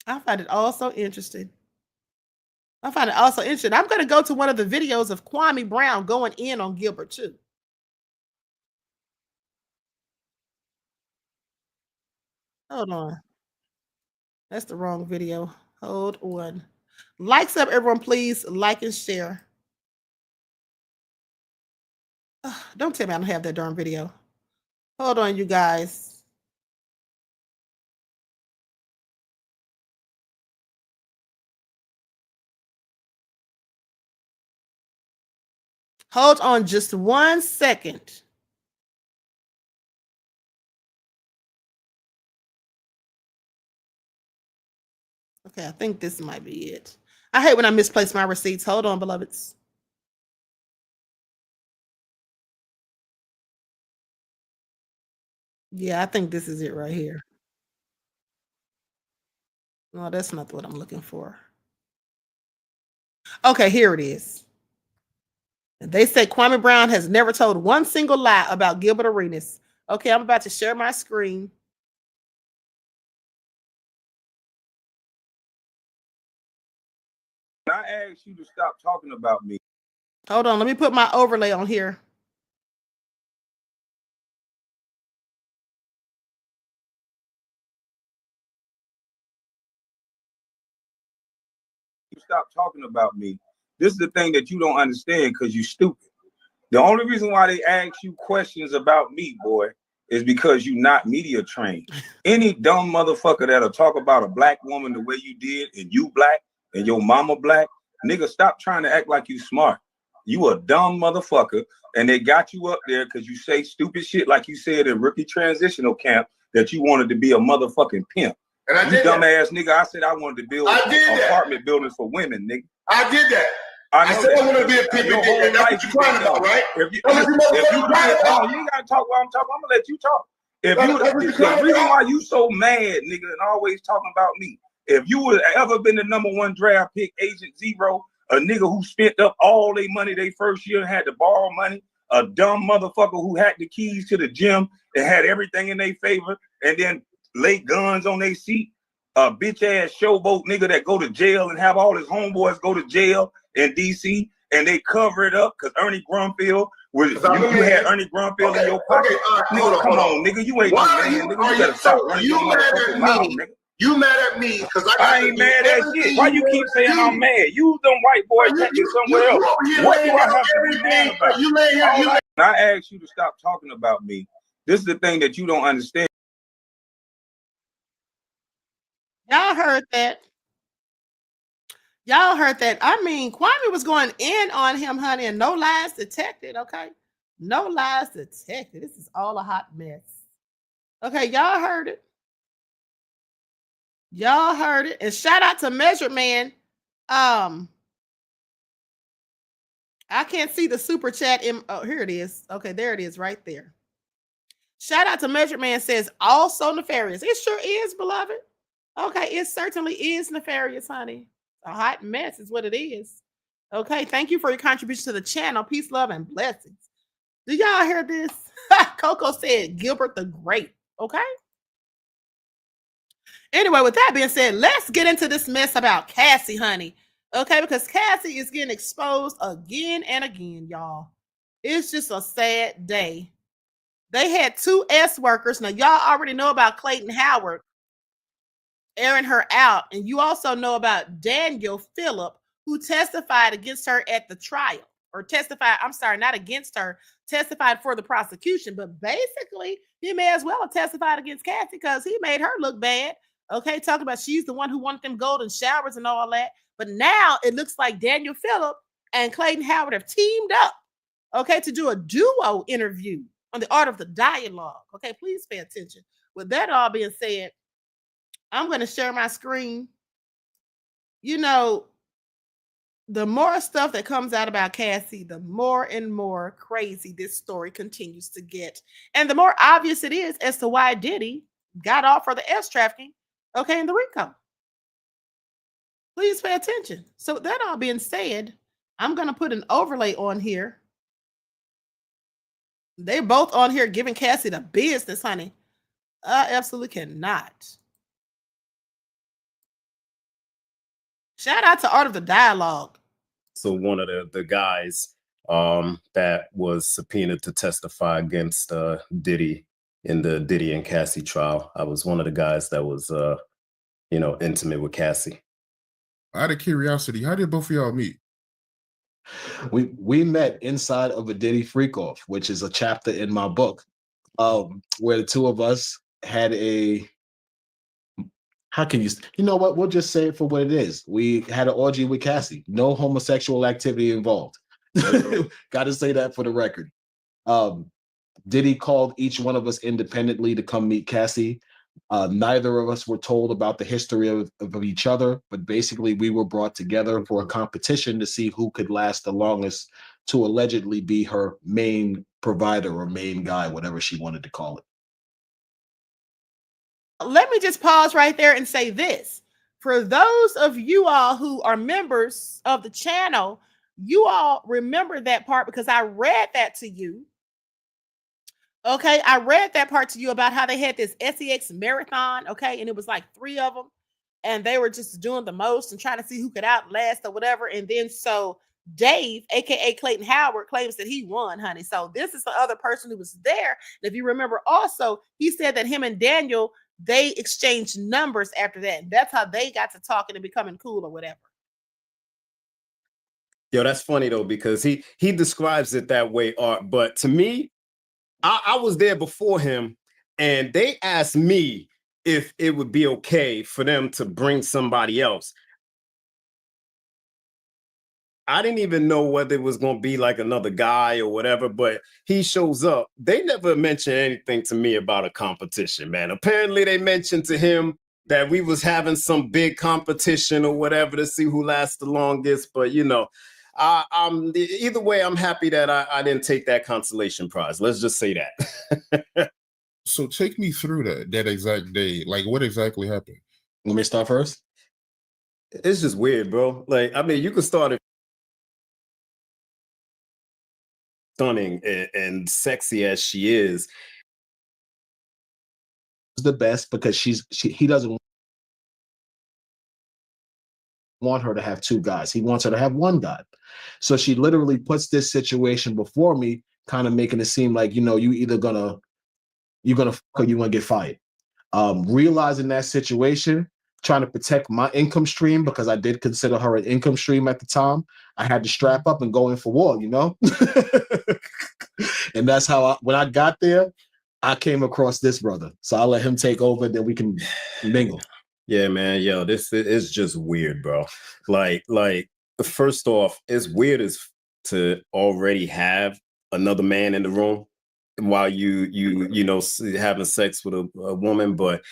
I find it also interesting. I'm going to go to one of the videos of Kwame Brown going in on Gilbert too. Hold on. That's the wrong video. Hold on. Likes up, everyone, please. Like and share. Don't tell me I don't have that darn video. Hold on, you guys. Hold on just 1 second. Okay, I think this might be it. I hate when I misplace my receipts. Hold on, beloveds. Yeah, I think this is it right here. No, that's not what I'm looking for. Okay, here it is. They say Kwame Brown has never told one single lie about Gilbert Arenas. Okay, I'm about to share my screen. I asked you to stop talking about me. Hold on, let me put my overlay on here. You stop talking about me. This is the thing that you don't understand because you're stupid. The only reason why they ask you questions about me, boy, is because you're not media trained. Any dumb motherfucker that'll talk about a black woman the way you did, and you black, and your mama black, nigga, stop trying to act like you smart. You a dumb motherfucker, and they got you up there because you say stupid shit like you said in rookie transitional camp that you wanted to be a motherfucking pimp. And I did dumbass nigga, I said I wanted to build apartment buildings for women, nigga. I did that. I said I want to be a pimp. That's what you're crying about, right? If you ain't gotta talk while I'm talking, I'm gonna let you talk. If you the reason why you so mad, nigga, and always talking about me, if you would have ever been the #1 draft pick, Agent Zero, a nigga who spent up all their money their first year and had to borrow money, a dumb motherfucker who had the keys to the gym and had everything in their favor, and then lay guns on their seat, a bitch ass showboat nigga that go to jail and have all his homeboys go to jail in DC, and they cover it up because Ernie Grunfeld was you had Ernie Grunfeld in your pocket. Nigga, come on, nigga, you ain't no man, nigga. You better stop running your motherfucking mouth, nigga. You mad at me because I ain't mad at shit. Why you keep saying I'm mad? You them white boys taking somewhere else. What do I have to be mad about? You lay here. I asked you to stop talking about me. This is the thing that you don't understand. Y'all heard that. Y'all heard that. I mean, Kwame was going in on him, honey, and no lies detected, okay? No lies detected. This is all a hot mess. Okay, y'all heard it. Y'all heard it. And shout out to Measured Man. I can't see the super chat. Oh, here it is. Okay, there it is right there. Shout out to Measured Man says, also nefarious. It sure is, beloved. Okay, it certainly is nefarious, honey. A hot mess is what it is. Okay, thank you for your contribution to the channel. Peace, love, and blessings. Do y'all hear this? Coco said Gilbert the Great. Okay. Anyway, with that being said, let's get into this mess about Cassie, honey. Okay, because Cassie is getting exposed again and again, y'all. It's just a sad day They had 2 S workers. Now, y'all already know about Clayton Howard airing her out. And you also know about Daniel Phillip, who testified against her at the trial. Or testified, I'm sorry, not against her, testified for the prosecution. But basically, he may as well have testified against Cassie because he made her look bad. Okay, talking about she's the one who wanted them golden showers and all that. But now it looks like Daniel Phillip and Clayton Howard have teamed up, okay, to do a duo interview on the art of the dialogue. Okay, please pay attention. With that all being said, I'm going to share my screen. You know, the more stuff that comes out about Cassie, the more and more crazy this story continues to get. And the more obvious it is as to why Diddy got off for the S trafficking, okay, in the RICO. Please pay attention. So that all being said, I'm going to put an overlay on here. They're both on here giving Cassie the business, honey. I absolutely cannot. Shout out to Art of the Dialogue. So one of the guys that was subpoenaed to testify against Diddy in the Diddy and Cassie trial. I was one of the guys that was, intimate with Cassie. Out of curiosity, how did both of y'all meet? We met inside of a Diddy freak off, which is a chapter in my book, where the two of us had a, how can you know what? We'll just say it for what it is. We had an orgy with Cassie. No homosexual activity involved. Got to say that for the record. Diddy called each one of us independently to come meet Cassie. Neither of us were told about the history of each other, but basically we were brought together for a competition to see who could last the longest to allegedly be her main provider or main guy, whatever she wanted to call it. Let me just pause right there and say this. For those of you all who are members of the channel, you all remember that part because I read that to you. Okay, I read that part to you about how they had this SEX marathon, okay, and it was like 3 of them, and they were just doing the most and trying to see who could outlast or whatever. And then so Dave, aka Clayton Howard, claims that he won, honey. So this is the other person who was there. And if you remember, also he said that him and Daniel, they exchanged numbers after that. And that's how they got to talking and becoming cool or whatever. Yo, that's funny though, because he describes it that way, Art. But to me, I was there before him, and they asked me if it would be okay for them to bring somebody else. I didn't even know whether it was going to be like another guy or whatever, but he shows up. They never mentioned anything to me about a competition, man. Apparently they mentioned to him that we was having some big competition or whatever to see who lasts the longest. But, I'm either way, I'm happy that I didn't take that consolation prize. Let's just say that. So take me through that exact day. Like, what exactly happened? Let me start first. It's just weird, bro. Like, I mean, you could start it stunning and sexy as she is. The best because he doesn't want her to have 2 guys. He wants her to have 1 guy. So she literally puts this situation before me, kind of making it seem like, you either you're gonna fuck or you're gonna get fired. Realizing that situation, trying to protect my income stream because I did consider her an income stream at the time. I had to strap up and go in for war, And that's how when I got there, I came across this brother. So I'll let him take over, then we can mingle. Yeah, man. Yo, this is just weird, bro. Like, first off, it's weird as to already have another man in the room while you having sex with a woman, but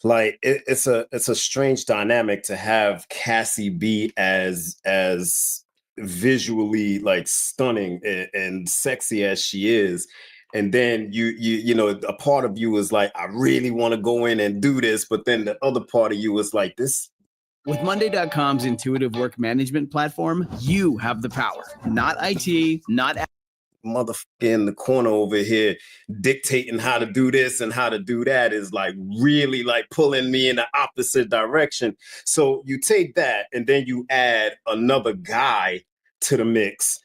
like it's a strange dynamic to have Cassie be as visually like stunning and sexy as she is. And then a part of you is like, I really want to go in and do this. But then the other part of you is like this. With Monday.com's intuitive work management platform, you have the power, not IT, not motherfucker in the corner over here dictating how to do this and how to do that is like really like pulling me in the opposite direction. So you take that and then you add another guy to the mix.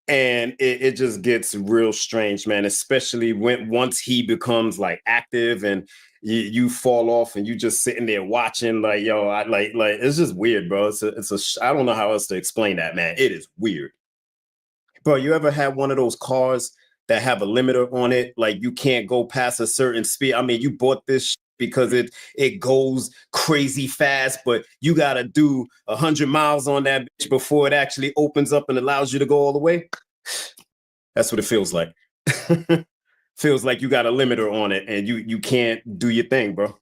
And it just gets real strange, man, especially once he becomes like active and you fall off and you just sitting there watching like, yo, I like it's just weird, bro. I don't know how else to explain that, man. It is weird. Bro, you ever had one of those cars that have a limiter on it? Like you can't go past a certain speed. I mean, you bought this because it goes crazy fast, but you got to do 100 miles on that bitch before it actually opens up and allows you to go all the way. That's what it feels like. Feels like you got a limiter on it and you can't do your thing, bro.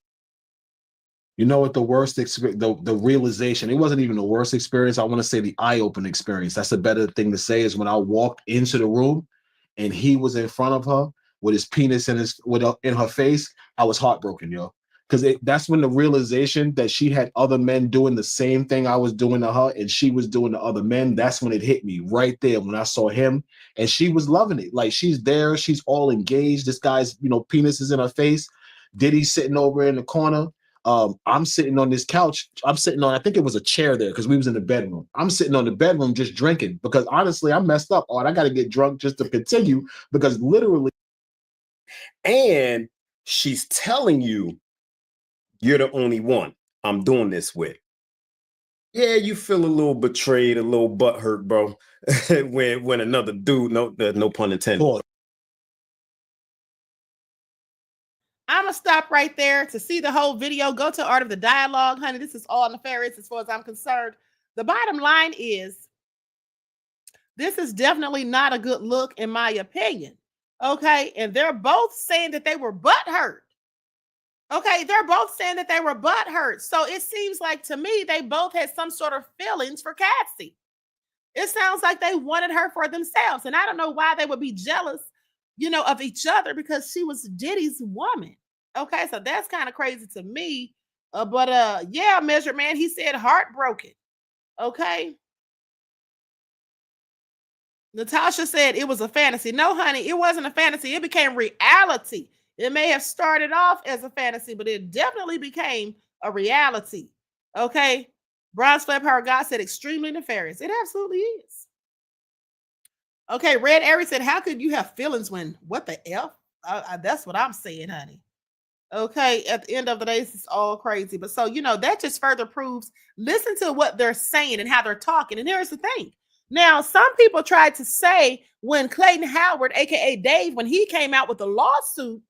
You know what the worst experience, the realization, it wasn't even the worst experience. I want to say the eye-opening experience. That's a better thing to say is when I walked into the room and he was in front of her with his penis in her face. I was heartbroken, yo. Because that's when the realization that she had other men doing the same thing I was doing to her and she was doing to other men. That's when it hit me right there when I saw him and she was loving it. Like she's there. She's all engaged. This guy's, penis is in her face. Diddy's sitting over in the corner. I'm sitting on this couch. I'm sitting on, I think it was a chair there because we was in the bedroom. I'm sitting on the bedroom just drinking because honestly, I messed up. I got to get drunk just to continue because literally. And she's telling you, you're the only one I'm doing this with. Yeah, you feel a little betrayed, a little butthurt, bro. when another dude, no pun intended. I'm going to stop right there. To see the whole video, go to Art of the Dialogue, honey. This is all nefarious as far as I'm concerned. The bottom line is, this is definitely not a good look in my opinion. Okay, and they're both saying that they were butthurt. Okay, they're both saying that they were butthurt. So it seems like to me, they both had some sort of feelings for Cassie. It sounds like they wanted her for themselves. And I don't know why they would be jealous, of each other because she was Diddy's woman. Okay, so that's kind of crazy to me. Yeah, Measured Man, he said heartbroken. Okay. Natasha said it was a fantasy. No, honey, it wasn't a fantasy. It became reality. It may have started off as a fantasy, but it definitely became a reality. Okay. Bronze Flap Her God said extremely nefarious. It absolutely is. Okay. Red Aries said, how could you have feelings when what the F? That's what I'm saying, honey. Okay. At the end of the day, this is all crazy. But so, that just further proves, listen to what they're saying and how they're talking. And here's the thing. Now, some people tried to say when Clayton Howard, aka Dave, when he came out with the lawsuit,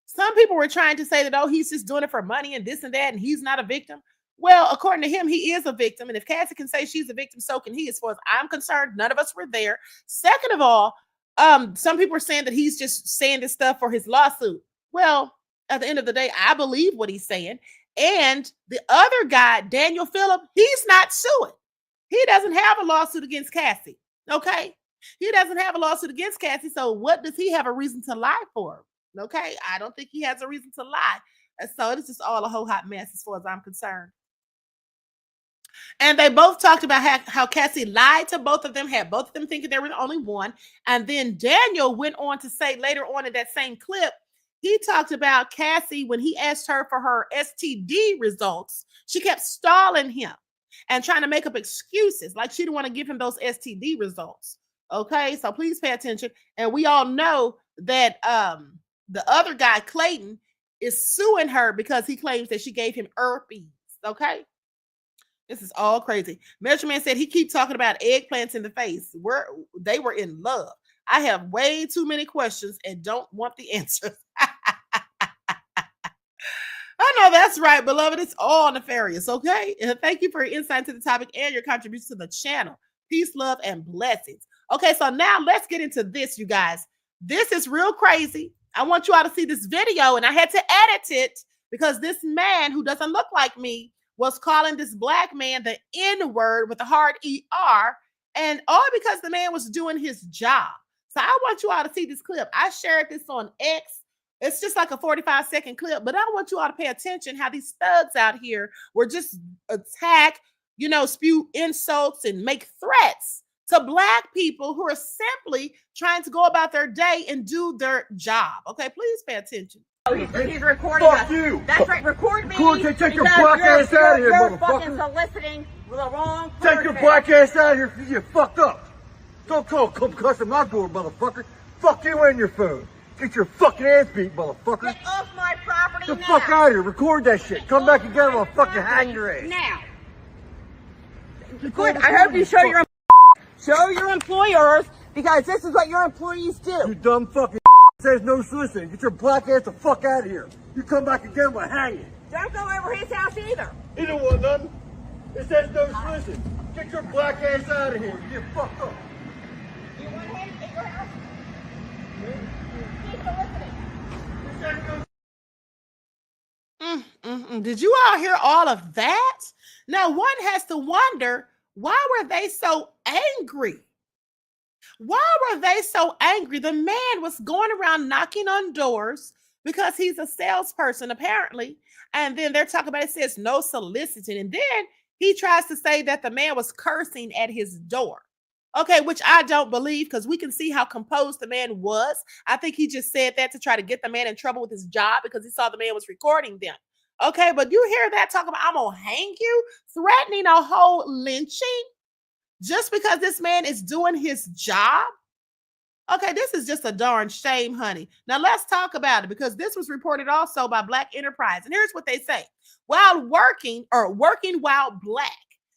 some people were trying to say that, oh, he's just doing it for money and this and that, and he's not a victim. Well, according to him, he is a victim. And if Cassie can say she's a victim, so can he. As far as I'm concerned, none of us were there. Second of all, some people are saying that he's just saying this stuff for his lawsuit. Well, at the end of the day, I believe what he's saying. And the other guy, Daniel Phillip, he's not suing. He doesn't have a lawsuit against Cassie. Okay. He doesn't have a lawsuit against Cassie. So what does he have a reason to lie for? Okay. I don't think he has a reason to lie. And so it's just all a whole hot mess as far as I'm concerned. And they both talked about how Cassie lied to both of them, had both of them thinking they were the only one. And then Daniel went on to say later on in that same clip, he talked about Cassie when he asked her for her STD results. She kept stalling him and trying to make up excuses like she didn't want to give him those STD results. Okay, so please pay attention. And we all know that the other guy, Clayton, is suing her because he claims that she gave him herpes. Okay, this is all crazy. Measurement said he keep talking about eggplants in the face. They were in love. I have way too many questions and don't want the answers. I know that's right, beloved. It's all nefarious, okay? And thank you for your insight to the topic and your contribution to the channel. Peace, love, and blessings. Okay, so now let's get into this, you guys. This is real crazy. I want you all to see this video, and I had to edit it because this man who doesn't look like me was calling this black man the N-word with a hard ER, and all because the man was doing his job. So I want you all to see this clip. I shared this on X. It's just like a 45-second clip, but I want you all to pay attention how these thugs out here were just attack, spew insults and make threats to black people who are simply trying to go about their day and do their job. Okay, please pay attention. He's recording us. You. That's right, record me. Cool, take your black ass out of here, motherfucker. You're fucking soliciting the wrong person. Take your black ass out of here because you fucked up. Don't call customer my door, motherfucker. Fuck you and your phone. Get your fucking ass beat, motherfucker. Get off my property Get the now. fuck out of here. Record that shit. Come back again, I'll fucking hang your ass. Now. Record. I hope you show your employers, because this is what your employees do. You dumb fucking says no soliciting. Get your black ass the fuck out of here. You come back again, we'll hang you. Don't go over his house either. He don't want nothing. It says no soliciting. Get your black ass out of here. Get fucked up. You want him at your house? Keep soliciting. Did you all hear all of that? Now, one has to wonder, why were they so angry? Why were they so angry? The man was going around knocking on doors because he's a salesperson, apparently. And then they're talking about, it says no soliciting. And then he tries to say that the man was cursing at his door. Okay, which I don't believe, because we can see how composed the man was. I think he just said that to try to get the man in trouble with his job because he saw the man was recording them. Okay, but you hear that talking about, I'm going to hang you, threatening a whole lynching just because this man is doing his job? Okay, this is just a darn shame, honey. Now let's talk about it, because this was reported also by Black Enterprise. And here's what they say. While working while Black,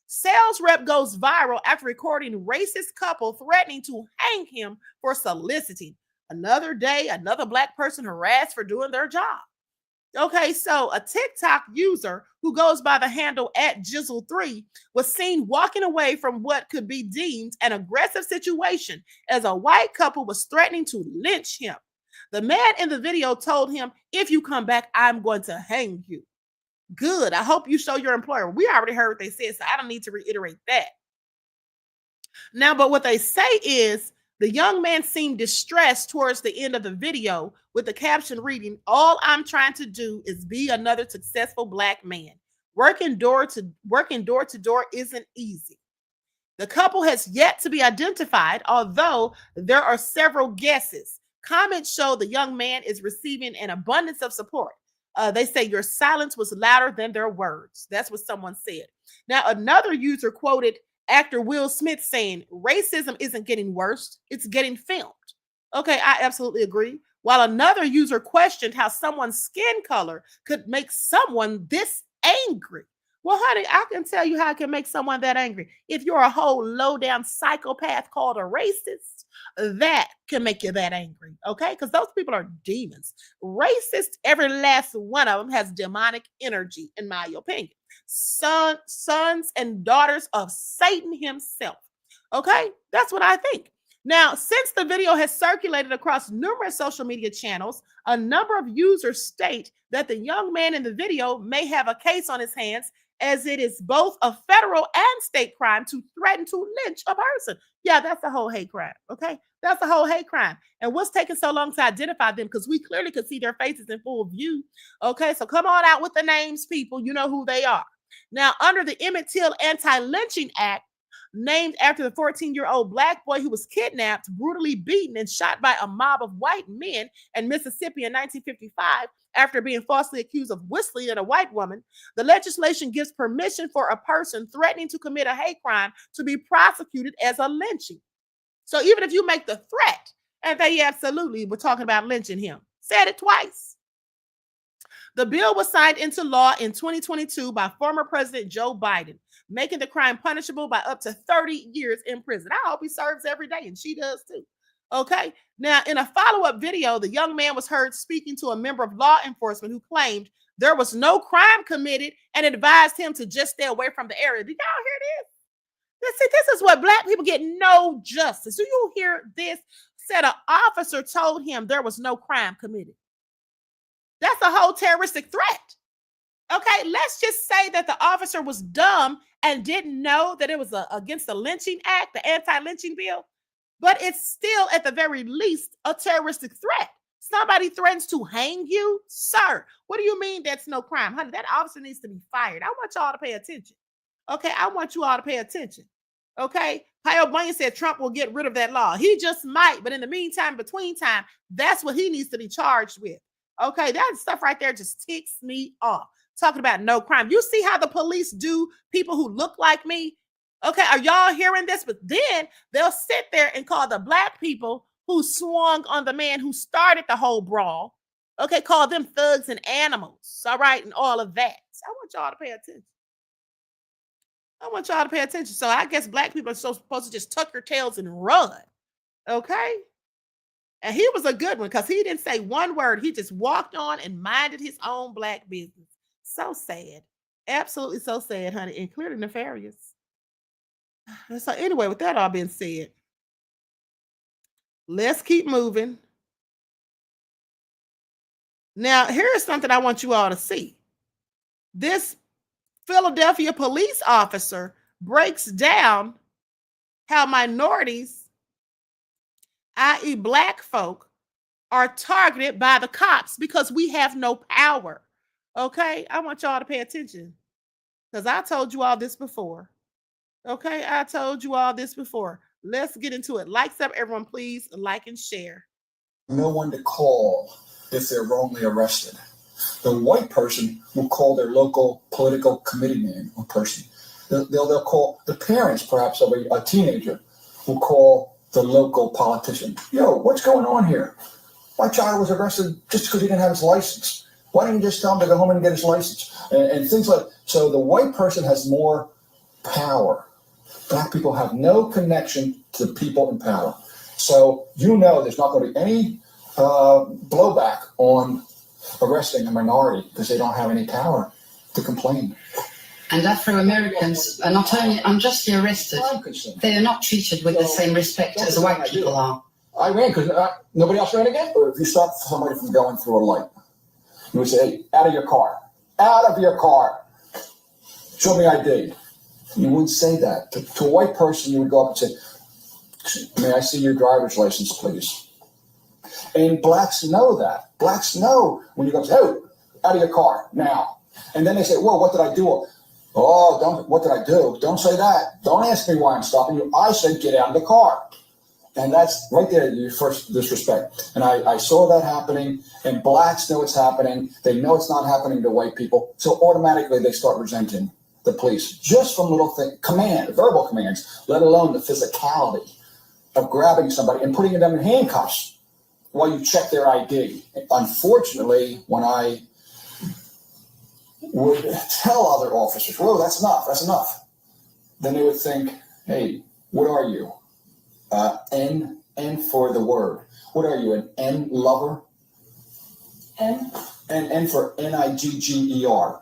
sales rep goes viral after recording racist couple threatening to hang him for soliciting. Another day, another Black person harassed for doing their job. Okay, so a TikTok user who goes by the handle @Jizzle3 was seen walking away from what could be deemed an aggressive situation as a white couple was threatening to lynch him. The man in the video told him, if you come back, I'm going to hang you. Good. I hope you show your employer. We already heard what they said, so I don't need to reiterate that. Now, but what they say is, the young man seemed distressed towards the end of the video, with the caption reading, all I'm trying to do is be another successful Black man. Working door to door isn't easy. The couple has yet to be identified, although there are several guesses. Comments show the young man is receiving an abundance of support. They say your silence was louder than their words. That's what someone said. Now, another user quoted actor Will Smith saying, racism isn't getting worse, it's getting filmed. Okay, I absolutely agree. While another user questioned how someone's skin color could make someone this angry. Well, honey, I can tell you how it can make someone that angry. If you're a whole low-down psychopath called a racist, that can make you that angry, okay? Because those people are demons. Racist, every last one of them has demonic energy, in my opinion. Sons and daughters of Satan himself, okay? That's what I think. Now, since the video has circulated across numerous social media channels, a number of users state that the young man in the video may have a case on his hands, as it is both a federal and state crime to threaten to lynch a person. Yeah, that's a whole hate crime, okay? That's a whole hate crime. And what's taking so long to identify them? Because we clearly could see their faces in full view, okay? So come on out with the names, people. You know who they are. Now, under the Emmett Till Anti-Lynching Act, named after the 14-year-old Black boy who was kidnapped, brutally beaten, and shot by a mob of white men in Mississippi in 1955 after being falsely accused of whistling at a white woman, the legislation gives permission for a person threatening to commit a hate crime to be prosecuted as a lynching. So even if you make the threat, and they absolutely were talking about lynching him, said it twice. The bill was signed into law in 2022 by former President Joe Biden, making the crime punishable by up to 30 years in prison. I hope he serves every day, and she does too. Okay. Now, in a follow-up video, the young man was heard speaking to a member of law enforcement who claimed there was no crime committed and advised him to just stay away from the area. Did y'all hear this? This is what Black people get no justice. Do you hear this? Said an officer told him there was no crime committed. That's a whole terroristic threat. Okay, let's just say that the officer was dumb and didn't know that it was against the lynching act, the anti-lynching bill, but it's still at the very least a terroristic threat. Somebody threatens to hang you, sir. What do you mean that's no crime? Honey, that officer needs to be fired. I want y'all to pay attention. Okay, I want you all to pay attention. Okay, Kyle Bunyan said Trump will get rid of that law. He just might, but in the meantime, between time, that's what he needs to be charged with. Okay, that stuff right there just ticks me off. Talking about no crime. You see how the police do people who look like me? Okay, are y'all hearing this? But then they'll sit there and call the black people who swung on the man who started the whole brawl, okay, call them thugs and animals, all right, and all of that. So I want y'all to pay attention. I want y'all to pay attention. So I guess black people are supposed to just tuck your tails and run, okay? And he was a good one because he didn't say one word. He just walked on and minded his own black business. So sad. Absolutely so sad, honey, and clearly nefarious. So anyway, with that all being said, let's keep moving. Now, here's something I want you all to see. This Philadelphia police officer breaks down how minorities, i.e. black folk, are targeted by the cops because we have no power. Okay? I want y'all to pay attention because I told you all this before. Okay? I told you all this before. Let's get into it. Likes up, everyone, please. Like and share. No one to call if they're wrongly arrested. The white person will call their local political committee man or person. They'll call the parents, perhaps, of a teenager, will call the local politician. Yo, what's going on here? My child was arrested just because he didn't have his license. Why didn't you just tell him to go home and get his license? And things like so. The white person has more power. Black people have no connection to people in power. So there's not going to be any blowback on arresting a minority because they don't have any power to complain. And Afro-Americans are not only unjustly arrested, they are not treated with the same respect as white people are. I ran because nobody else ran again? Or if you stop somebody from going through a light, you would say, hey, out of your car. Out of your car. Show me ID. You wouldn't say that. To a white person, you would go up and say, may I see your driver's license, please? And blacks know that. Blacks know when you go, hey, out of your car now. And then they say, well, what did I do? Oh, what did I do? Don't say that. Don't ask me why I'm stopping you. I said, get out of the car. And that's right there, your first disrespect. And I saw that happening, and blacks know it's happening. They know it's not happening to white people. So automatically they start resenting the police just from little verbal commands, let alone the physicality of grabbing somebody and putting them in handcuffs while you check their ID. Unfortunately, when I would tell other officers, whoa, that's enough, then they would think, hey, what are you? N for the word. What are you, an N lover? N? And N for Nigger.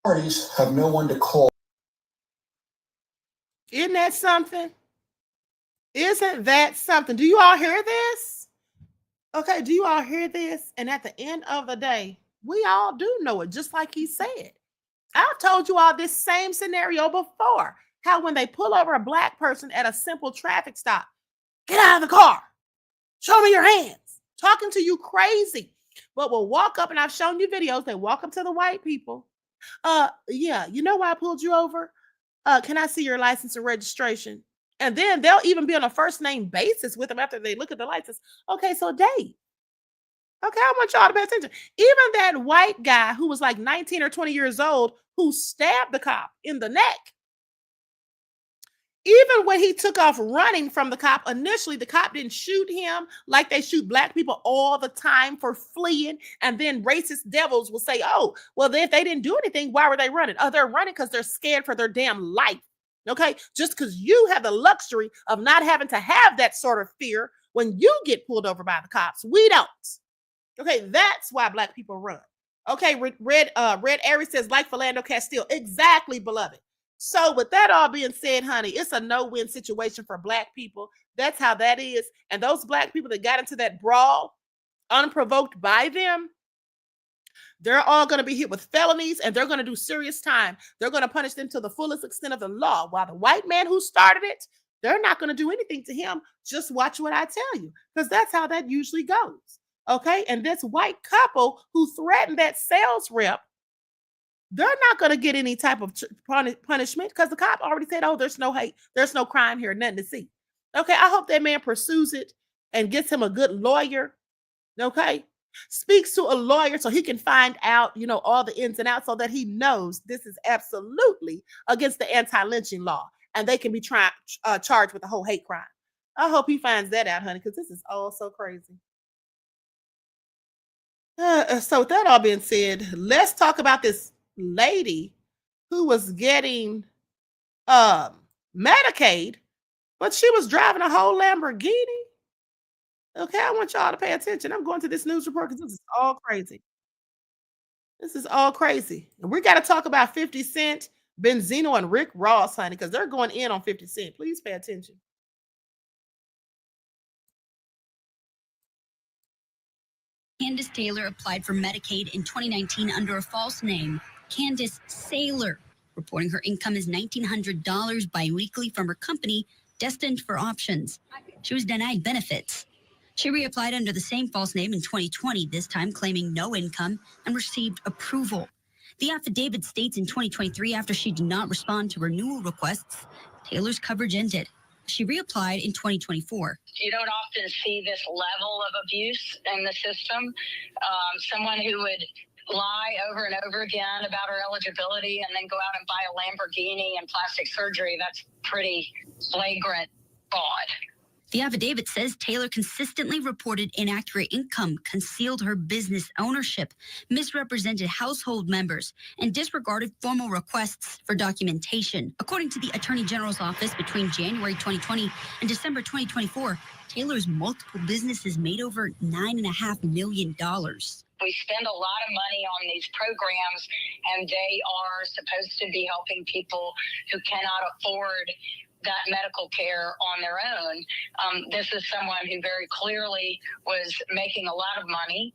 Parties have no one to call. Isn't that something? Isn't that something? Do you all hear this? Okay, do you all hear this? And at the end of the day, we all do know it, just like he said. I've told you all this same scenario before. How when they pull over a black person at a simple traffic stop, get out of the car. Show me your hands. Talking to you crazy. But we'll walk up, and I've shown you videos. They walk up to the white people. Yeah, you know why I pulled you over? Can I see your license and registration? And then they'll even be on a first name basis with them after they look at the license. Okay, so Dave. Okay, I want y'all to pay attention. Even that white guy who was like 19 or 20 years old who stabbed the cop in the neck. Even when he took off running from the cop, initially the cop didn't shoot him like they shoot black people all the time for fleeing. And then racist devils will say, oh, well, if they didn't do anything, why were they running? Oh, they're running because they're scared for their damn life. Okay, just because you have the luxury of not having to have that sort of fear when you get pulled over by the cops. We don't. Okay, that's why black people run. Okay, Red Aries says, like Philando Castile. Exactly, beloved. So with that all being said, honey, it's a no-win situation for black people. That's how that is. And those black people that got into that brawl unprovoked by them, they're all going to be hit with felonies, and they're going to do serious time. They're going to punish them to the fullest extent of the law. While the white man who started it, they're not going to do anything to him. Just watch what I tell you, because that's how that usually goes. Okay. And this white couple who threatened that sales rep, they're not going to get any type of punishment because the cop already said, oh, there's no hate. There's no crime here. Nothing to see. Okay. I hope that man pursues it and gets him a good lawyer. Okay. Speaks to a lawyer so he can find out, all the ins and outs so that he knows this is absolutely against the anti-lynching law. and they can be charged with a whole hate crime. I hope he finds that out, honey, because this is all so crazy. So with that all being said, let's talk about this lady who was getting Medicaid, but she was driving a whole Lamborghini. Okay, I want y'all to pay attention. I'm going to this news report because this is all crazy. This is all crazy. And we got to talk about 50 Cent, Benzino, and Rick Ross, honey, because they're going in on 50 Cent. Please pay attention. Candace Taylor applied for Medicaid in 2019 under a false name, Candace Saylor, reporting her income is $1,900 biweekly from her company, Destined for Options. She was denied benefits. She reapplied under the same false name in 2020, this time claiming no income, and received approval. The affidavit states in 2023, after she did not respond to renewal requests, Taylor's coverage ended. She reapplied in 2024. You don't often see this level of abuse in the system. Someone who would lie over and over again about her eligibility and then go out and buy a Lamborghini and plastic surgery, that's pretty flagrant fraud. The affidavit says Taylor consistently reported inaccurate income, concealed her business ownership, misrepresented household members, and disregarded formal requests for documentation. According to the Attorney General's office, between January 2020 and December 2024, Taylor's multiple businesses made over $9.5 million. We spend a lot of money on these programs, and they are supposed to be helping people who cannot afford that medical care on their own. This is someone who very clearly was making a lot of money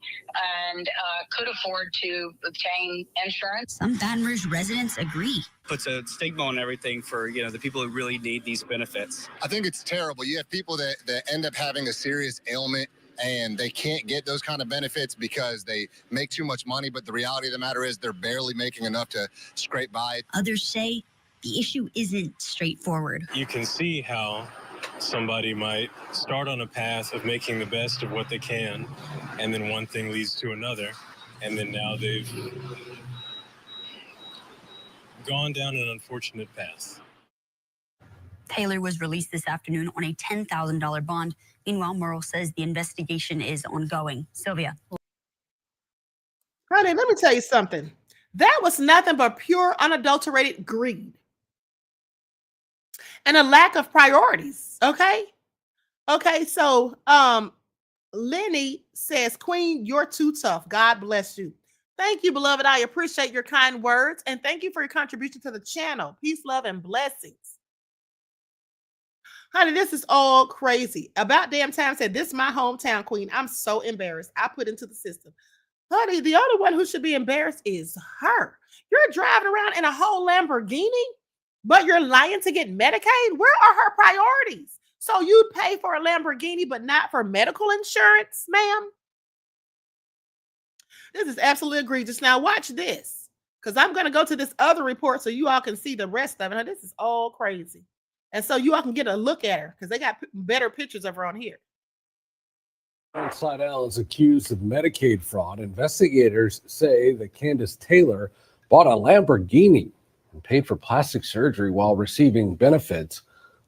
and could afford to obtain insurance. Some Baton Rouge residents agree. Puts a stigma on everything for, the people who really need these benefits. I think it's terrible. You have people that end up having a serious ailment and they can't get those kind of benefits because they make too much money. But the reality of the matter is they're barely making enough to scrape by. Others say the issue isn't straightforward. You can see how somebody might start on a path of making the best of what they can, and then one thing leads to another, and then now they've gone down an unfortunate path. Taylor was released this afternoon on a $10,000 bond. Meanwhile, Merle says the investigation is ongoing. Sylvia. Honey, let me tell you something. That was nothing but pure, unadulterated greed and a lack of priorities. Okay, so Lenny says, Queen, you're too tough. God bless you. Thank you, beloved. I appreciate your kind words, and thank you for your contribution to the channel. Peace, love, and blessings. Honey, this is all crazy. About damn time said, this is my hometown, Queen. I'm so embarrassed. I put into the system. Honey, the only one who should be embarrassed is her. You're driving around in a whole Lamborghini, but you're lying to get Medicaid? Where are her priorities? So you'd pay for a Lamborghini, but not for medical insurance, ma'am? This is absolutely egregious. Now watch this, because I'm going to go to this other report so you all can see the rest of it. Now, this is all crazy. And so you all can get a look at her, because they got better pictures of her on here. Slidell is accused of Medicaid fraud. Investigators say that Candace Taylor bought a Lamborghini and paid for plastic surgery while receiving benefits.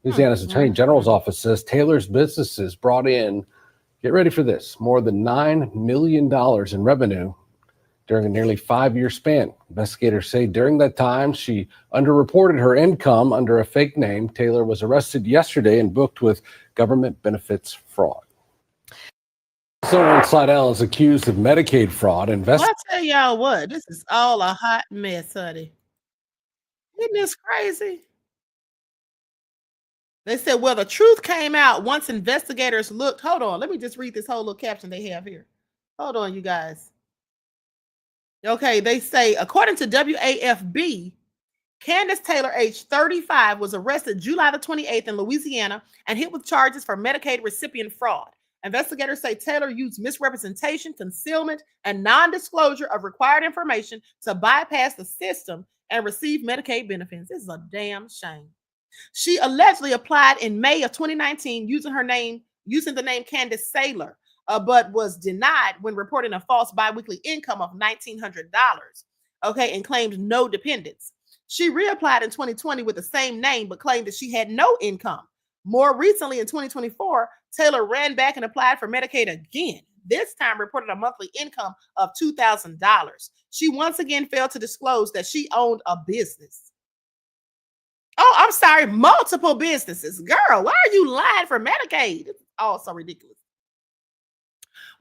Louisiana's Attorney General's office says Taylor's businesses brought in, get ready for this, more than $9 million in revenue during a nearly 5-year span. Investigators say during that time, she underreported her income under a fake name. Taylor was arrested yesterday and booked with government benefits fraud. Someone Slidell is accused of Medicaid fraud. Well, I'll tell y'all what, this is all a hot mess, honey. Isn't this crazy? They said, well, the truth came out once investigators looked. Hold on. Let me just read this whole little caption they have here. Hold on, you guys. Okay, they say, according to WAFB, Candace Taylor, age 35, was arrested July the 28th in Louisiana and hit with charges for Medicaid recipient fraud. Investigators say Taylor used misrepresentation, concealment, and non-disclosure of required information to bypass the system and receive Medicaid benefits. This is a damn shame. She allegedly applied in May of 2019 using the name Candace Saylor, but was denied when reporting a false biweekly income of $1,900. Okay, and claimed no dependents. She reapplied in 2020 with the same name, but claimed that she had no income. More recently, in 2024, Taylor ran back and applied for Medicaid again. This time reported a monthly income of $2,000. She once again failed to disclose that she owned a business. Oh, I'm sorry, multiple businesses. Girl, why are you lying for Medicaid? It's all so ridiculous.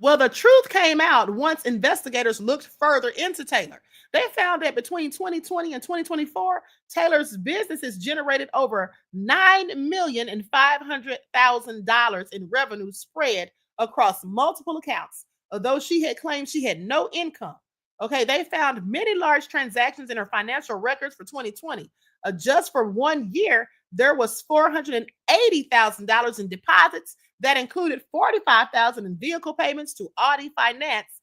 Well, the truth came out once investigators looked further into Taylor. They found that between 2020 and 2024, Taylor's businesses generated over $9,500,000 in revenue spread across multiple accounts, although she had claimed she had no income. Okay, they found many large transactions in her financial records for 2020. Just for 1 year, there was $480,000 in deposits that included $45,000 in vehicle payments to Audi Finance,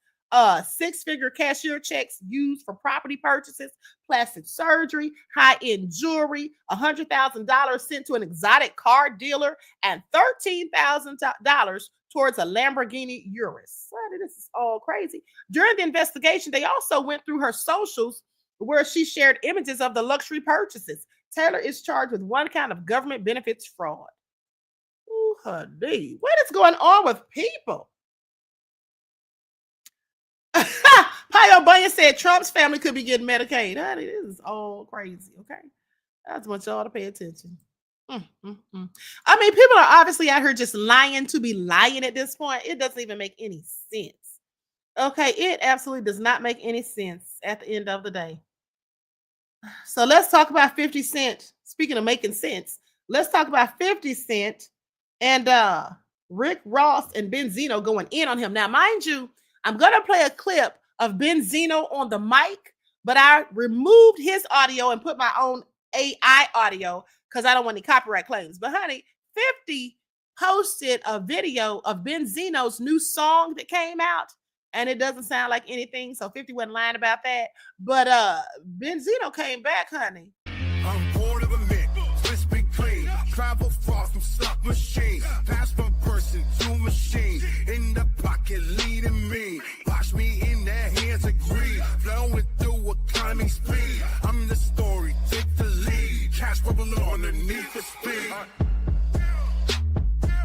six-figure cashier checks used for property purchases, plastic surgery, high-end jewelry, $100,000 sent to an exotic car dealer, and $13,000 towards a Lamborghini Urus. This is all crazy. During the investigation, they also went through her socials where she shared images of the luxury purchases. Taylor is charged with one count of government benefits fraud. Ooh, honey, what is going on with people? Pio Bunyan said Trump's family could be getting Medicaid. Honey, this is all crazy, okay? I just want y'all to pay attention. I mean, people are obviously out here just lying to be lying at this point. It doesn't even make any sense. Okay, it absolutely does not make any sense at the end of the day. So let's talk about 50 Cent. Speaking of making sense, let's talk about 50 Cent and Rick Ross and Benzino going in on him. Now, mind you, I'm going to play a clip of Benzino on the mic, but I removed his audio and put my own AI audio because I don't want any copyright claims. But honey, 50 posted a video of Benzino's new song that came out, and it doesn't sound like anything. So 50 wasn't lying about that. But Benzino came back, honey. I'm bored of a mint, let's be clean. Travel far from slot machine. Pass from person to machine. In the pocket leading me. Watch me in their hands agree. Flowing through a climbing speed. I'm the story, take the lead. Cash bubbling underneath the speed.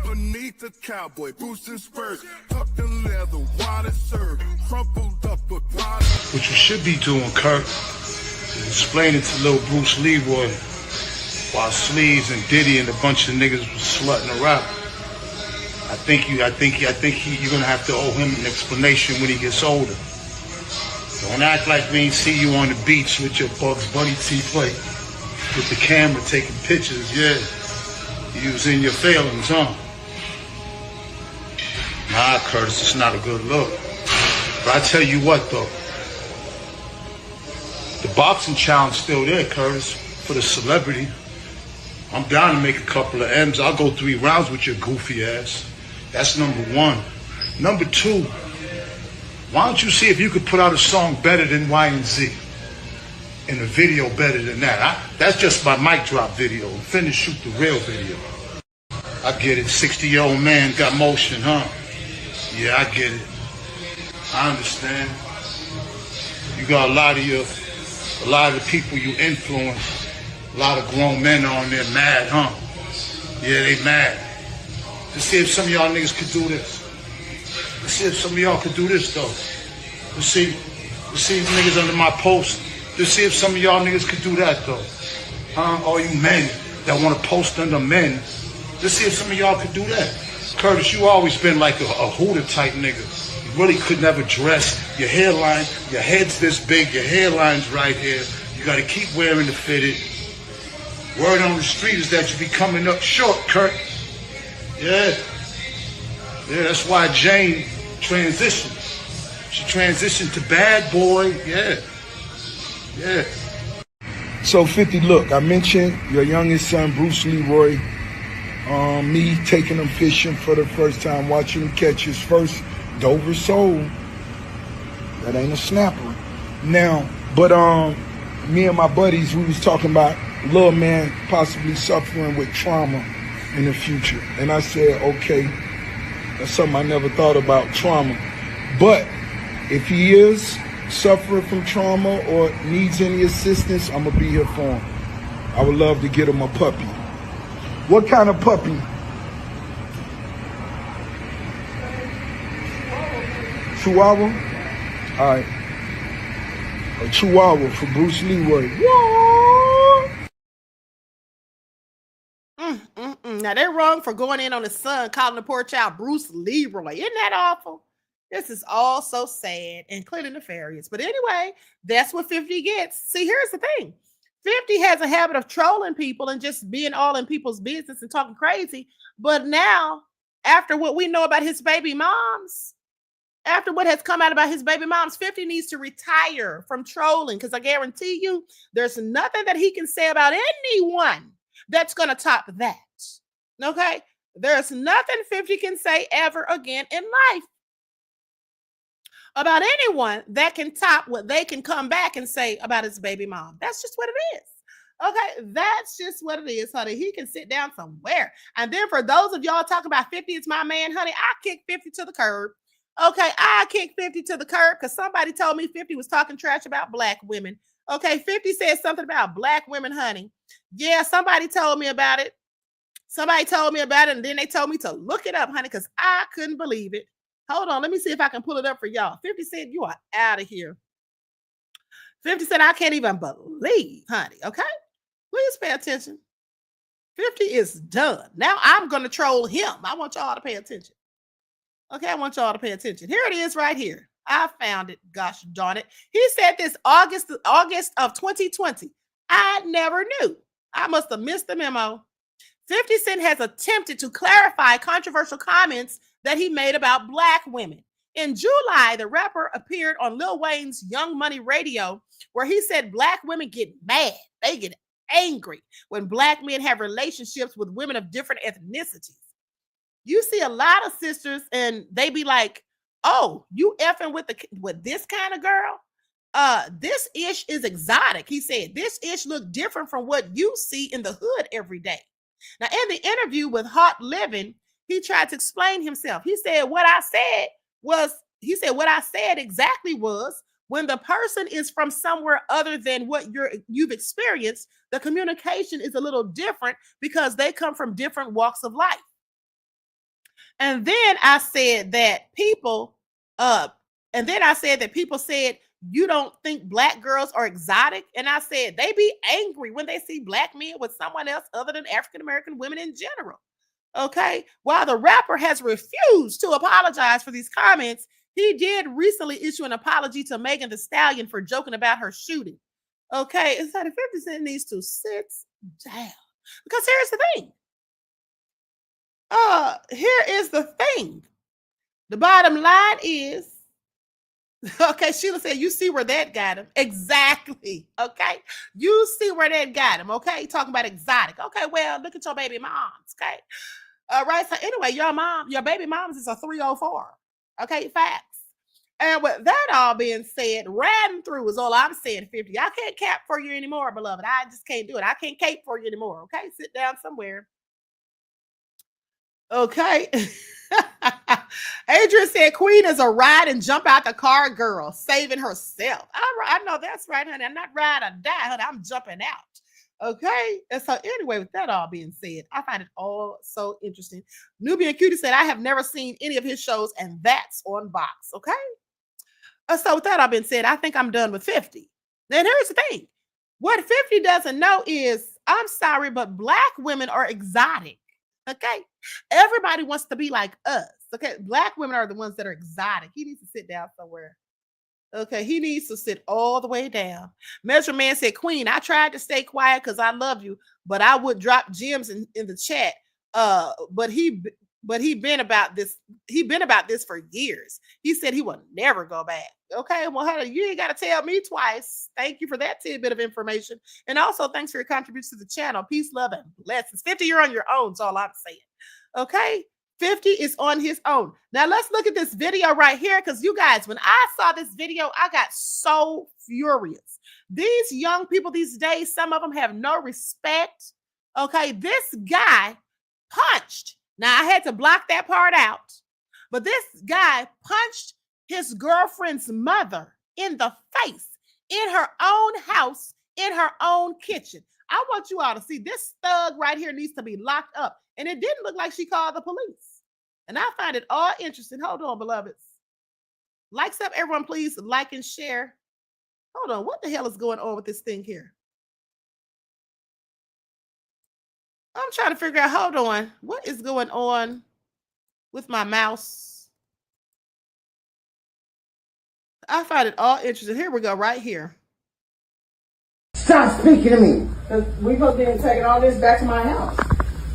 Beneath the cowboy, boots and spurs, tucked in leather, water served, crumpled up with water. What you should be doing, Kurt, is explaining to little Bruce Leroy while Sleeves and Diddy and a bunch of niggas was slutting around. I think you're gonna have to owe him an explanation when he gets older. Don't act like we ain't see you on the beach with your Bugs Bunny plate with the camera taking pictures. Yeah, you was in your feelings, huh? Nah, Curtis, it's not a good look. But I tell you what, though. The boxing challenge still there, Curtis, for the celebrity. I'm down to make a couple of M's. I'll go 3 rounds with your goofy ass. That's number 1. Number 2, why don't you see if you could put out a song better than Y and Z? And a video better than that. That's just my mic drop video. I'm finna shoot the real video. I get it. 60-year-old man got motion, huh? Yeah, I get it. I understand. You got a lot of the people you influence, a lot of grown men on there mad, huh? Yeah, they mad. Let's see if some of y'all niggas could do this. Let's see if some of y'all could do this, though. Let's see niggas under my post. Let's see if some of y'all niggas could do that, though. Huh? All you men that want to post under men. Let's see if some of y'all could do that. Curtis, you always been like a hooter type nigga. You really could never dress. Your hairline, your head's this big, your hairline's right here. You gotta keep wearing the fitted. Word on the street is that you be coming up short, Kurt. Yeah. Yeah, that's why Jane transitioned. She transitioned to bad boy, yeah. Yeah. So 50, look, I mentioned your youngest son, Bruce Leroy. Me taking him fishing for the first time, watching him catch his first Dover sole. That ain't a snapper. Now, but me and my buddies, we was talking about little man possibly suffering with trauma in the future. And I said, okay, that's something I never thought about, trauma. But if he is, suffering from trauma or needs any assistance, I'm gonna be here for him. I would love to get him a puppy. What kind of puppy? Chihuahua? All right. A Chihuahua for Bruce Leroy. Now they're wrong for going in on his son, calling the poor child Bruce Leroy. Isn't that awful? This is all so sad and clearly nefarious. But anyway, that's what 50 gets. See, here's the thing. 50 has a habit of trolling people and just being all in people's business and talking crazy. But now, after what we know about his baby moms, after what has come out about his baby moms, 50 needs to retire from trolling, because I guarantee you there's nothing that he can say about anyone that's going to top that. Okay? There's nothing 50 can say ever again in life about anyone that can top what they can come back and say about his baby mom. That's just what it is. Okay, that's just what it is, honey. He can sit down somewhere. And then for those of y'all talking about 50 is my man, honey, I kick 50 to the curb. Okay, I kick 50 to the curb because somebody told me 50 was talking trash about black women. Okay, 50 said something about black women, honey. Yeah, somebody told me about it. Somebody told me about it, and then they told me to look it up, honey, because I couldn't believe it. Hold on, let me see if I can pull it up for y'all. 50 said, you are out of here. 50 said, I can't even believe, honey, okay? Please pay attention. 50 is done. Now I'm going to troll him. I want y'all to pay attention. Okay, I want y'all to pay attention. Here it is right here. I found it. Gosh darn it. He said this August of 2020. I never knew. I must have missed the memo. 50 Cent has attempted to clarify controversial comments that he made about black women. In July, the rapper appeared on Lil Wayne's Young Money Radio, where he said black women get mad. They get angry when black men have relationships with women of different ethnicities. You see a lot of sisters and they be like, oh, you effing with this kind of girl? This ish is exotic. He said, this ish look different from what you see in the hood every day. Now, in the interview with Hot Living, he tried to explain himself. He said, what I said exactly was, when the person is from somewhere other than what you've experienced, the communication is a little different because they come from different walks of life. And then I said that people said, you don't think black girls are exotic? And I said, they be angry when they see black men with someone else other than African-American women in general. Okay. While the rapper has refused to apologize for these comments, he did recently issue an apology to Megan Thee Stallion for joking about her shooting. Okay. It's like 50 Cent needs to sit down. Because here's the thing. Here is the thing. The bottom line is, okay, Sheila said, you see where that got him. Exactly. Okay. You see where that got him. Okay. Talking about exotic. Okay. Well, look at your baby moms. Okay. All right. So anyway, your baby moms is a 304. Okay. Facts. And with that all being said, riding through is all I'm saying, 50. I can't cap for you anymore, beloved. I just can't do it. I can't cape for you anymore. Okay. Sit down somewhere. Okay. Adrian said, Queen is a ride and jump out the car girl, saving herself. I know that's right, honey. I'm not ride or die, honey. I'm jumping out. Okay. And so anyway, with that all being said, I find it all so interesting. Nubian Cutie said, I have never seen any of his shows, and that's on Box. Okay. So with that all being said, I think I'm done with 50. Then here's the thing. What 50 doesn't know is, I'm sorry, but black women are exotic. Okay. Everybody wants to be like us. Okay. Black women are the ones that are exotic. He needs to sit down somewhere. Okay. He needs to sit all the way down. Measure Man said, Queen, I tried to stay quiet because I love you, but I would drop gems in the chat. But he been about this. He been about this for years. He said he will never go back. Okay. Well, honey, you ain't got to tell me twice. Thank you for that tidbit of information. And also thanks for your contribution to the channel. Peace, love, and blessings. 50, you're on your own. That's all I'm saying. Okay. 50 is on his own. Now let's look at this video right here. Because you guys, when I saw this video, I got so furious. These young people these days, some of them have no respect. Okay. This guy punched. Now I had to block that part out. But this guy punched his girlfriend's mother in the face, in her own house, in her own kitchen. I want you all to see this thug right here needs to be locked up. And it didn't look like she called the police. And I find it all interesting. Hold on, beloveds. Likes up, everyone, please like and share. Hold on, what the hell is going on with this thing here? I'm trying to figure out, hold on, what is going on with my mouse? I find it all interesting. Here we go, right here. Stop speaking to me. We supposed to be taking all this back to my house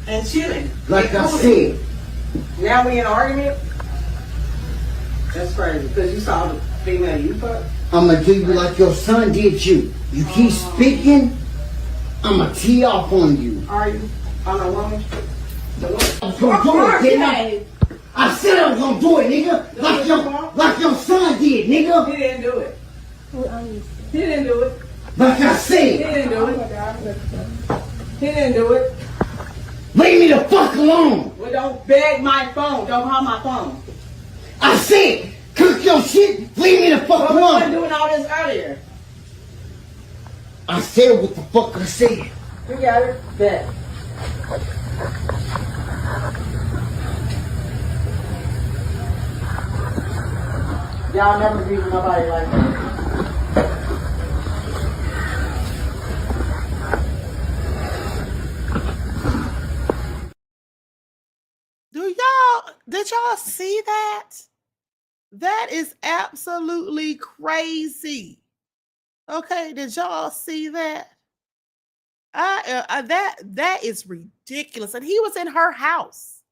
and chilling. Like I said. Now we in an argument? That's crazy. Because you saw the female you fucked. I'm going to do you like your son did you. You keep speaking, I'm going to tee off on you. Are you? On a woman? I was going to do it, didn't I? I said I was going to do it, nigga. Like your son did, nigga. He didn't do it. He didn't do it. Like I said. He didn't do it. He didn't do it. Leave me the fuck alone. Well, don't beg my phone. Don't call my phone. I said, cook your shit. Leave me the fuck alone. Well, we were doing all this earlier. I said what the fuck I said. You got it? Bet. Y'all never beat nobody like that. Did y'all see that? That is absolutely crazy. Okay, did y'all see that? That is ridiculous. And he was in her house.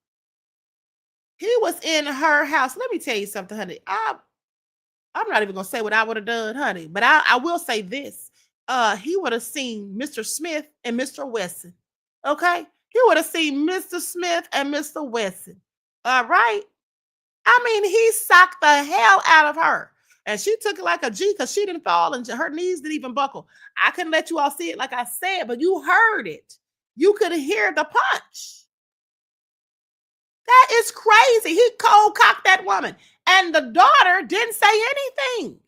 He was in her house. Let me tell you something, honey. I'm not even gonna say what I would have done, honey, but I will say this. He would have seen Mr. Smith and Mr. Wesson. Okay, he would have seen Mr. Smith and Mr. Wesson. All right. I mean, he socked the hell out of her. And she took it like a G because she didn't fall and her knees didn't even buckle. I couldn't let you all see it like I said, but you heard it. You could hear the punch. That is crazy. He cold cocked that woman. And the daughter didn't say anything.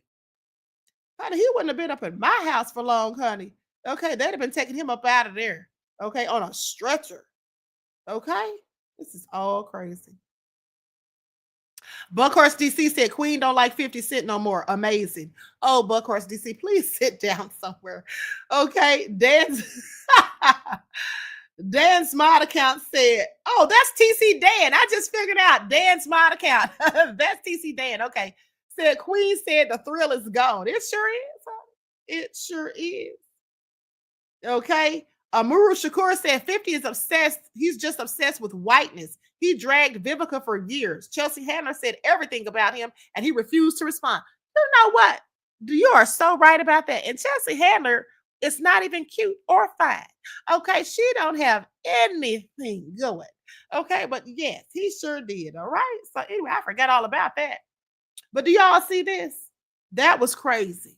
Honey, he wouldn't have been up in my house for long, honey. Okay, they'd have been taking him up out of there. Okay, on a stretcher. Okay, this is all crazy. Buckhorse DC said, Queen don't like 50 Cent no more. Amazing. Oh, Buckhorse DC, please sit down somewhere. Okay, Dan Smart account said, oh, that's TC Dan. I just figured out Dan Smart account. That's TC Dan. Okay. Said Queen said the thrill is gone. It sure is. It sure is. Okay. Amuru Shakur said 50 is obsessed. He's just obsessed with whiteness. He dragged Vivica for years. Chelsea Handler said everything about him and he refused to respond. You know what? You are so right about that. And Chelsea Handler is not even cute or fine. Okay. She don't have anything going. Okay. But yes, he sure did. All right. So anyway, I forgot all about that. But do y'all see this? That was crazy.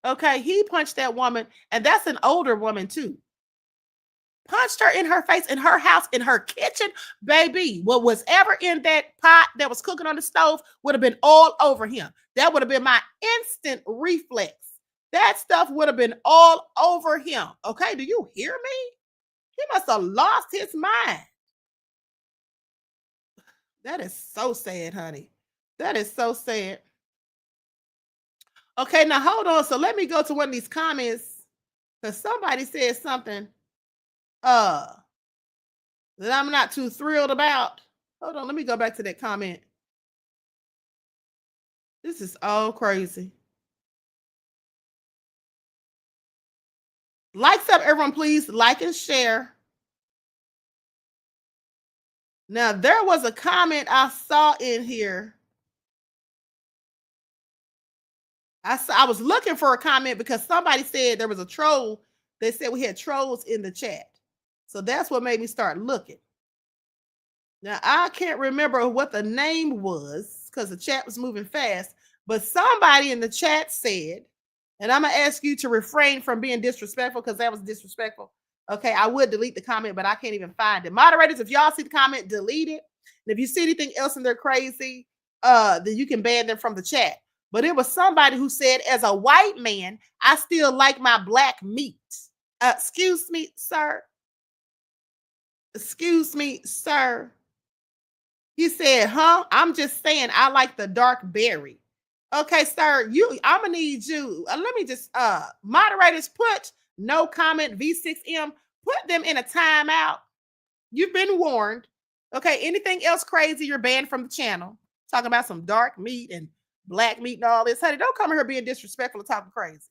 Okay. He punched that woman, and that's an older woman too. Punched her in her face, in her house, in her kitchen. Baby, what was ever in that pot that was cooking on the stove would have been all over him. That would have been my instant reflex. That stuff would have been all over him. Okay, do you hear me? He must have lost his mind. That is so sad, honey. That is so sad. Okay, now hold on. So let me go to one of these comments because somebody said something that I'm not too thrilled about. Hold on, let me go back to that comment. This is all crazy. Likes up, everyone, please. Like and share. Now, there was a comment I saw in here. I was looking for a comment because somebody said there was a troll. They said we had trolls in the chat. So that's what made me start looking. Now, I can't remember what the name was because the chat was moving fast. But somebody in the chat said, and I'm going to ask you to refrain from being disrespectful because that was disrespectful. Okay, I would delete the comment, but I can't even find it. Moderators, if y'all see the comment, delete it. And if you see anything else in there crazy, then you can ban them from the chat. but it was somebody who said, as a white man, I still like my black meat. Excuse me, sir. Excuse me, sir. He said, huh? I'm just saying I like the dark berry. Okay, sir, I'm gonna need you. Let me just moderators, put no comment V6M, put them in a timeout. You've been warned. Okay, anything else crazy, you're banned from the channel. Talking about some dark meat and black meat and all this. Honey, don't come here being disrespectful and talking crazy.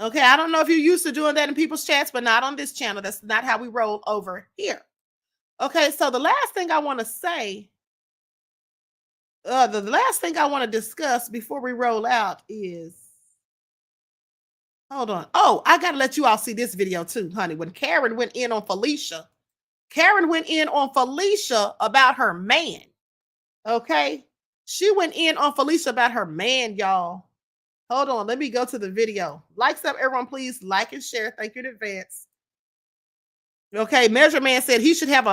Okay, I don't know if you're used to doing that in people's chats, but not on this channel. That's not how we roll over here. Okay, so the last thing I want to say, the last thing I want to discuss before we roll out is, hold on. Oh, I got to let you all see this video too, honey. When Karen went in on Felicia, about her man. Okay, she went in on Felicia about her man, y'all. Hold on, let me go to the video. Likes up, everyone, please like and share. Thank you in advance. Okay, Measure Man said he should have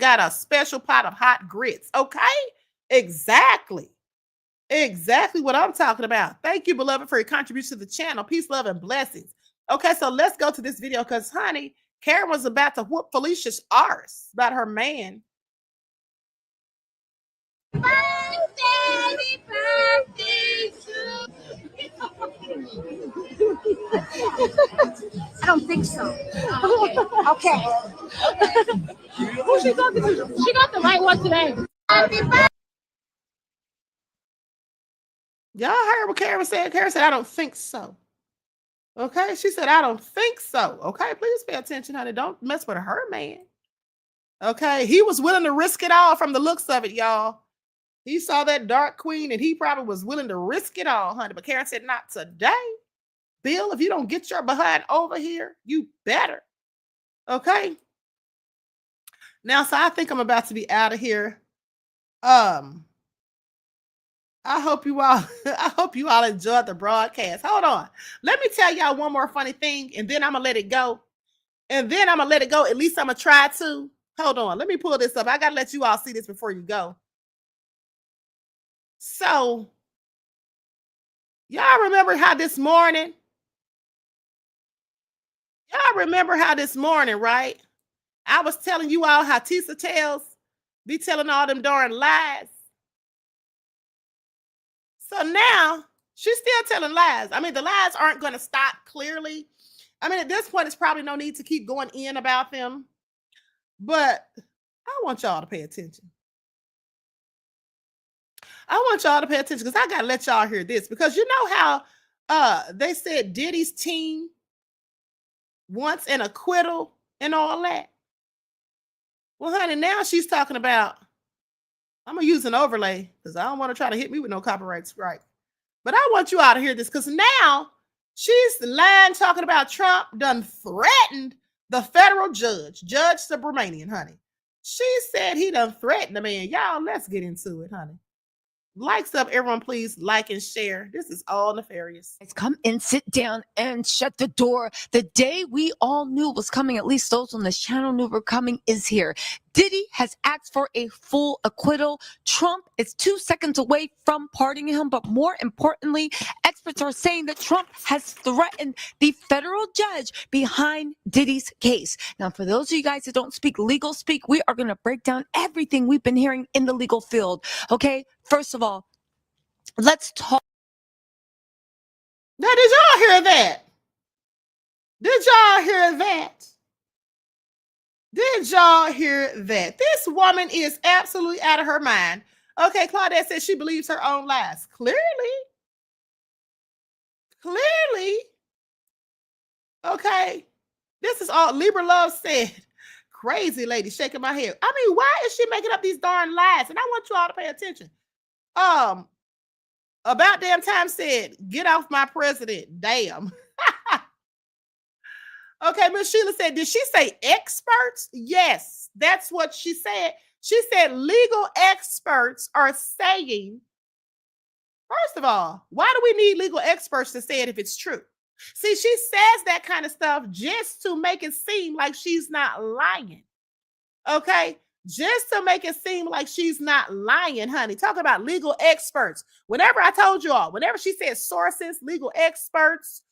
got a special pot of hot grits. Okay, exactly what I'm talking about. Thank you, beloved, for your contribution to the channel. Peace, love, and blessings. Okay, so let's go to this video because, honey, Karen was about to whoop Felicia's arse about her man. Happy birthday I don't think so. Okay. Who she talking to? She got the right one today. Y'all heard what Karen said? Karen said, I don't think so. Okay, she said, I don't think so. Okay, please pay attention, honey. Don't mess with her man. Okay, he was willing to risk it all from the looks of it, y'all. He saw that dark queen and he probably was willing to risk it all, honey. But Karen said, not today. Bill, if you don't get your behind over here, you better. Okay. Now, so I think I'm about to be out of here. I hope you all enjoyed the broadcast. Hold on. Let me tell y'all one more funny thing, and then I'm gonna let it go. At least I'm gonna try to. Hold on. Let me pull this up. I gotta let you all see this before you go. So, y'all remember how this morning, right? I was telling you all how Tisa Tales be telling all them darn lies. So now she's still telling lies. I mean, the lies aren't going to stop clearly. I mean, at this point, it's probably no need to keep going in about them. But I want y'all to pay attention. Because I got to let y'all hear this. Because you know how they said Diddy's team wants an acquittal and all that? Well, honey, now she's talking about, I'm going to use an overlay because I don't want to try to hit me with no copyright strike. But I want you all to hear this because now she's lying talking about Trump done threatened the federal judge, Judge Subramanian, honey. She said he done threatened the man. Y'all, let's get into it, honey. Likes up, everyone, please like and share. This is all nefarious. Come and sit down and shut the door. The day we all knew was coming, at least those on this channel knew were coming, is here. Diddy has asked for a full acquittal. Trump is 2 seconds away from pardoning him. But more importantly, experts are saying that Trump has threatened the federal judge behind Diddy's case. Now, for those of you guys that don't speak legal speak, we are going to break down everything we've been hearing in the legal field. Okay, first of all, let's talk. Now, did y'all hear that? Did y'all hear that? This woman is absolutely out of her mind. Okay, Claudette says she believes her own lies. Clearly. Okay. This is all Libra Love said. Crazy lady shaking my head. I mean, why is she making up these darn lies? And I want you all to pay attention. About damn time said, get off my president. Damn. Okay, Miss Sheila said, did she say experts? Yes, that's what she said. She said legal experts are saying, first of all, why do we need legal experts to say it if it's true? See, she says that kind of stuff just to make it seem like she's not lying. Okay, just to make it seem like she's not lying, honey. Talk about legal experts. Whenever I told you all, whenever she said sources, legal experts,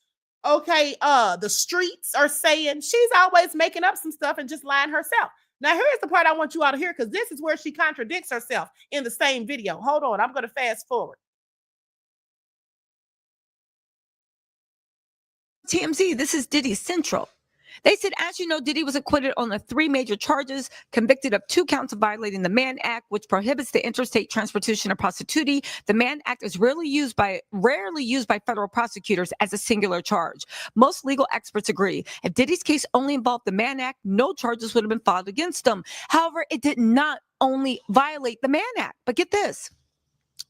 okay, the streets are saying, she's always making up some stuff and just lying herself. Now, here's the part I want you all to hear, because this is where she contradicts herself in the same video. Hold on, I'm going to fast forward. TMZ, this is Diddy Central. They said, as you know, Diddy was acquitted on the 3 major charges, convicted of 2 counts of violating the Mann Act, which prohibits the interstate transportation of prostituti. The Mann Act is rarely used by federal prosecutors as a singular charge. Most legal experts agree. If Diddy's case only involved the Mann Act, no charges would have been filed against him. However, it did not only violate the Mann Act, but get this.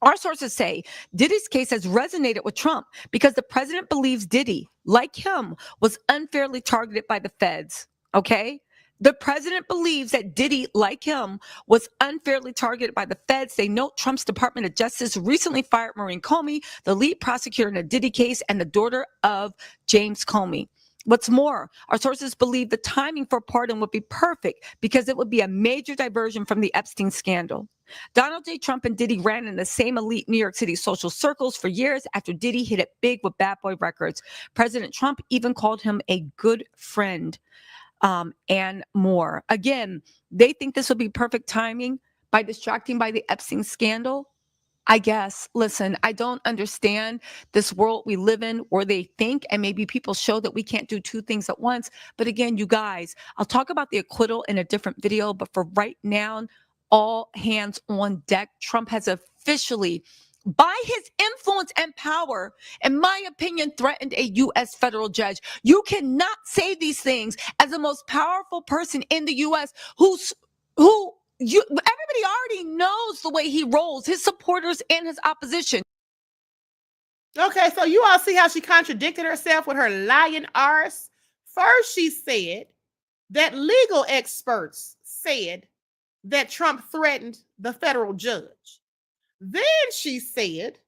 Our sources say Diddy's case has resonated with Trump because the president believes Diddy, like him, was unfairly targeted by the feds. Okay? The president believes that Diddy, like him, was unfairly targeted by the feds. They note Trump's Department of Justice recently fired Maureen Comey, the lead prosecutor in the Diddy case and the daughter of James Comey. What's more, our sources believe the timing for pardon would be perfect because it would be a major diversion from the Epstein scandal. Donald J. Trump and Diddy ran in the same elite New York City social circles for years after Diddy hit it big with Bad Boy Records. President Trump even called him a good friend, and more. Again, they think this would be perfect timing by distracting by the Epstein scandal. I guess, listen, I don't understand this world we live in where they think, and maybe people show that we can't do 2 things at once. But again, you guys, I'll talk about the acquittal in a different video. But for right now, all hands on deck. Trump has officially, by his influence and power, in my opinion, threatened a U.S. federal judge. You cannot say these things as the most powerful person in the U.S. Everybody already knows the way he rolls, his supporters and his opposition. Okay, so you all see how she contradicted herself with her lying arse. First, she said that legal experts said that Trump threatened the federal judge. Then she said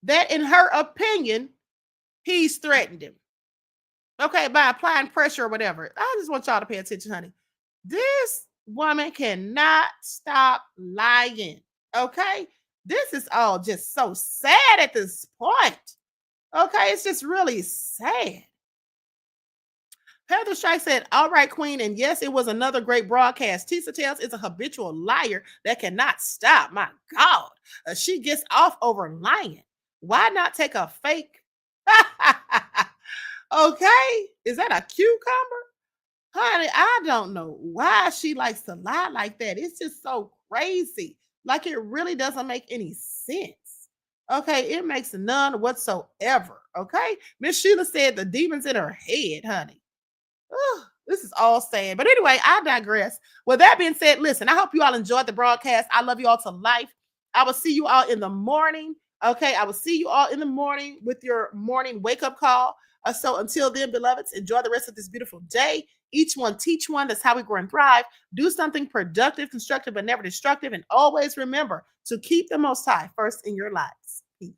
that in her opinion, he's threatened him. Okay, by applying pressure or whatever. I just want y'all to pay attention, honey. This woman cannot stop lying. Okay, this is all just so sad at this point. Okay, it's just really sad. Heather Shy said, all right, Queen, and yes, it was another great broadcast. Tisa Tales is a habitual liar that cannot stop. My God, she gets off over lying. Why not take a fake? Okay, is that a cucumber? Honey, I don't know why she likes to lie like that. It's just so crazy. Like it really doesn't make any sense. Okay, it makes none whatsoever. Okay, Miss Sheila said the demons in her head, honey. Oh, this is all sad. But anyway, I digress. With that being said, listen, I hope you all enjoyed the broadcast. I love you all to life. I will see you all in the morning. Okay, I will see you all in the morning with your morning wake-up call. So until then, beloveds, enjoy the rest of this beautiful day. Each one teach one. That's how we grow and thrive. Do something productive, constructive, but never destructive. And always remember to keep the Most High first in your lives. Peace.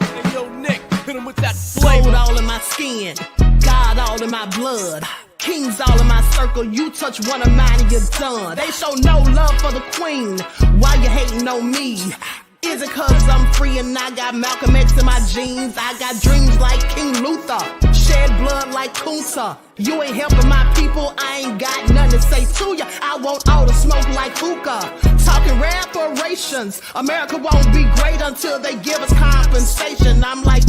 Hey, yo, Nick, hit him with that flavor. All in my skin, God all in my blood. Kings all in my circle, you touch one of mine and you're done. They show no love for the queen, why you hating on me? Is it cause I'm free and I got Malcolm X in my jeans? I got dreams like King Luther, shed blood like Kunta. You ain't helping my people, I ain't got nothing to say to ya. I want all the smoke like hookah. Talking reparations, America won't be great until they give us compensation. I'm like,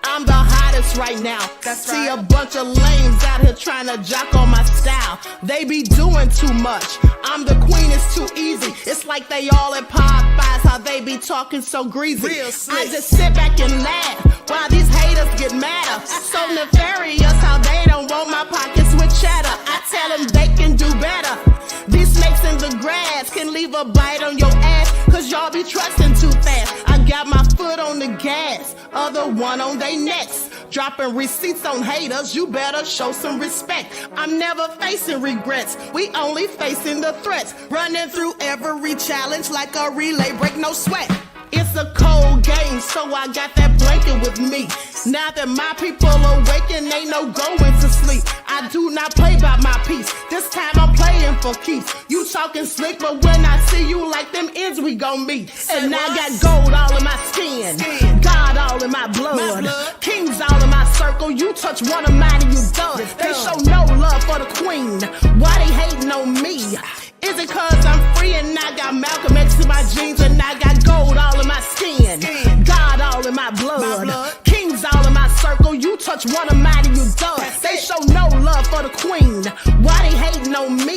I'm the hottest right now. That's See right. A bunch of lames out here trying to jock on my style. They be doing too much. I'm the queen, it's too easy. It's like they all at Popeyes, how they be talking so greasy. I just sit back and laugh while these haters get madder. So nefarious how they don't want my pockets with cheddar. I tell them they can do better. These snakes in the grass can leave a bite on your ass, cause y'all be trusting too fast. I got my foot on the gas, other one on they necks. Dropping receipts on haters, you better show some respect. I'm never facing regrets, we only facing the threats. Running through every challenge like a relay, break no sweat. It's a cold game, so I got that blanket with me. Now that my people awaken, ain't no going to sleep. I do not play by my piece, this time I'm playing for keeps. You talking slick, but when I see you like them ends, we gon' meet. And I got gold all in my skin, God all in my blood, kings all in my circle. You touch one of mine and you done. They show no love for the queen, why they hating on me? Is it cause I'm free and I got Malcolm X in my jeans and I got gold all in my skin, God all in my blood, kings all in my circle. You touch one of mine and you done. They show no love for the queen, why they hating on me?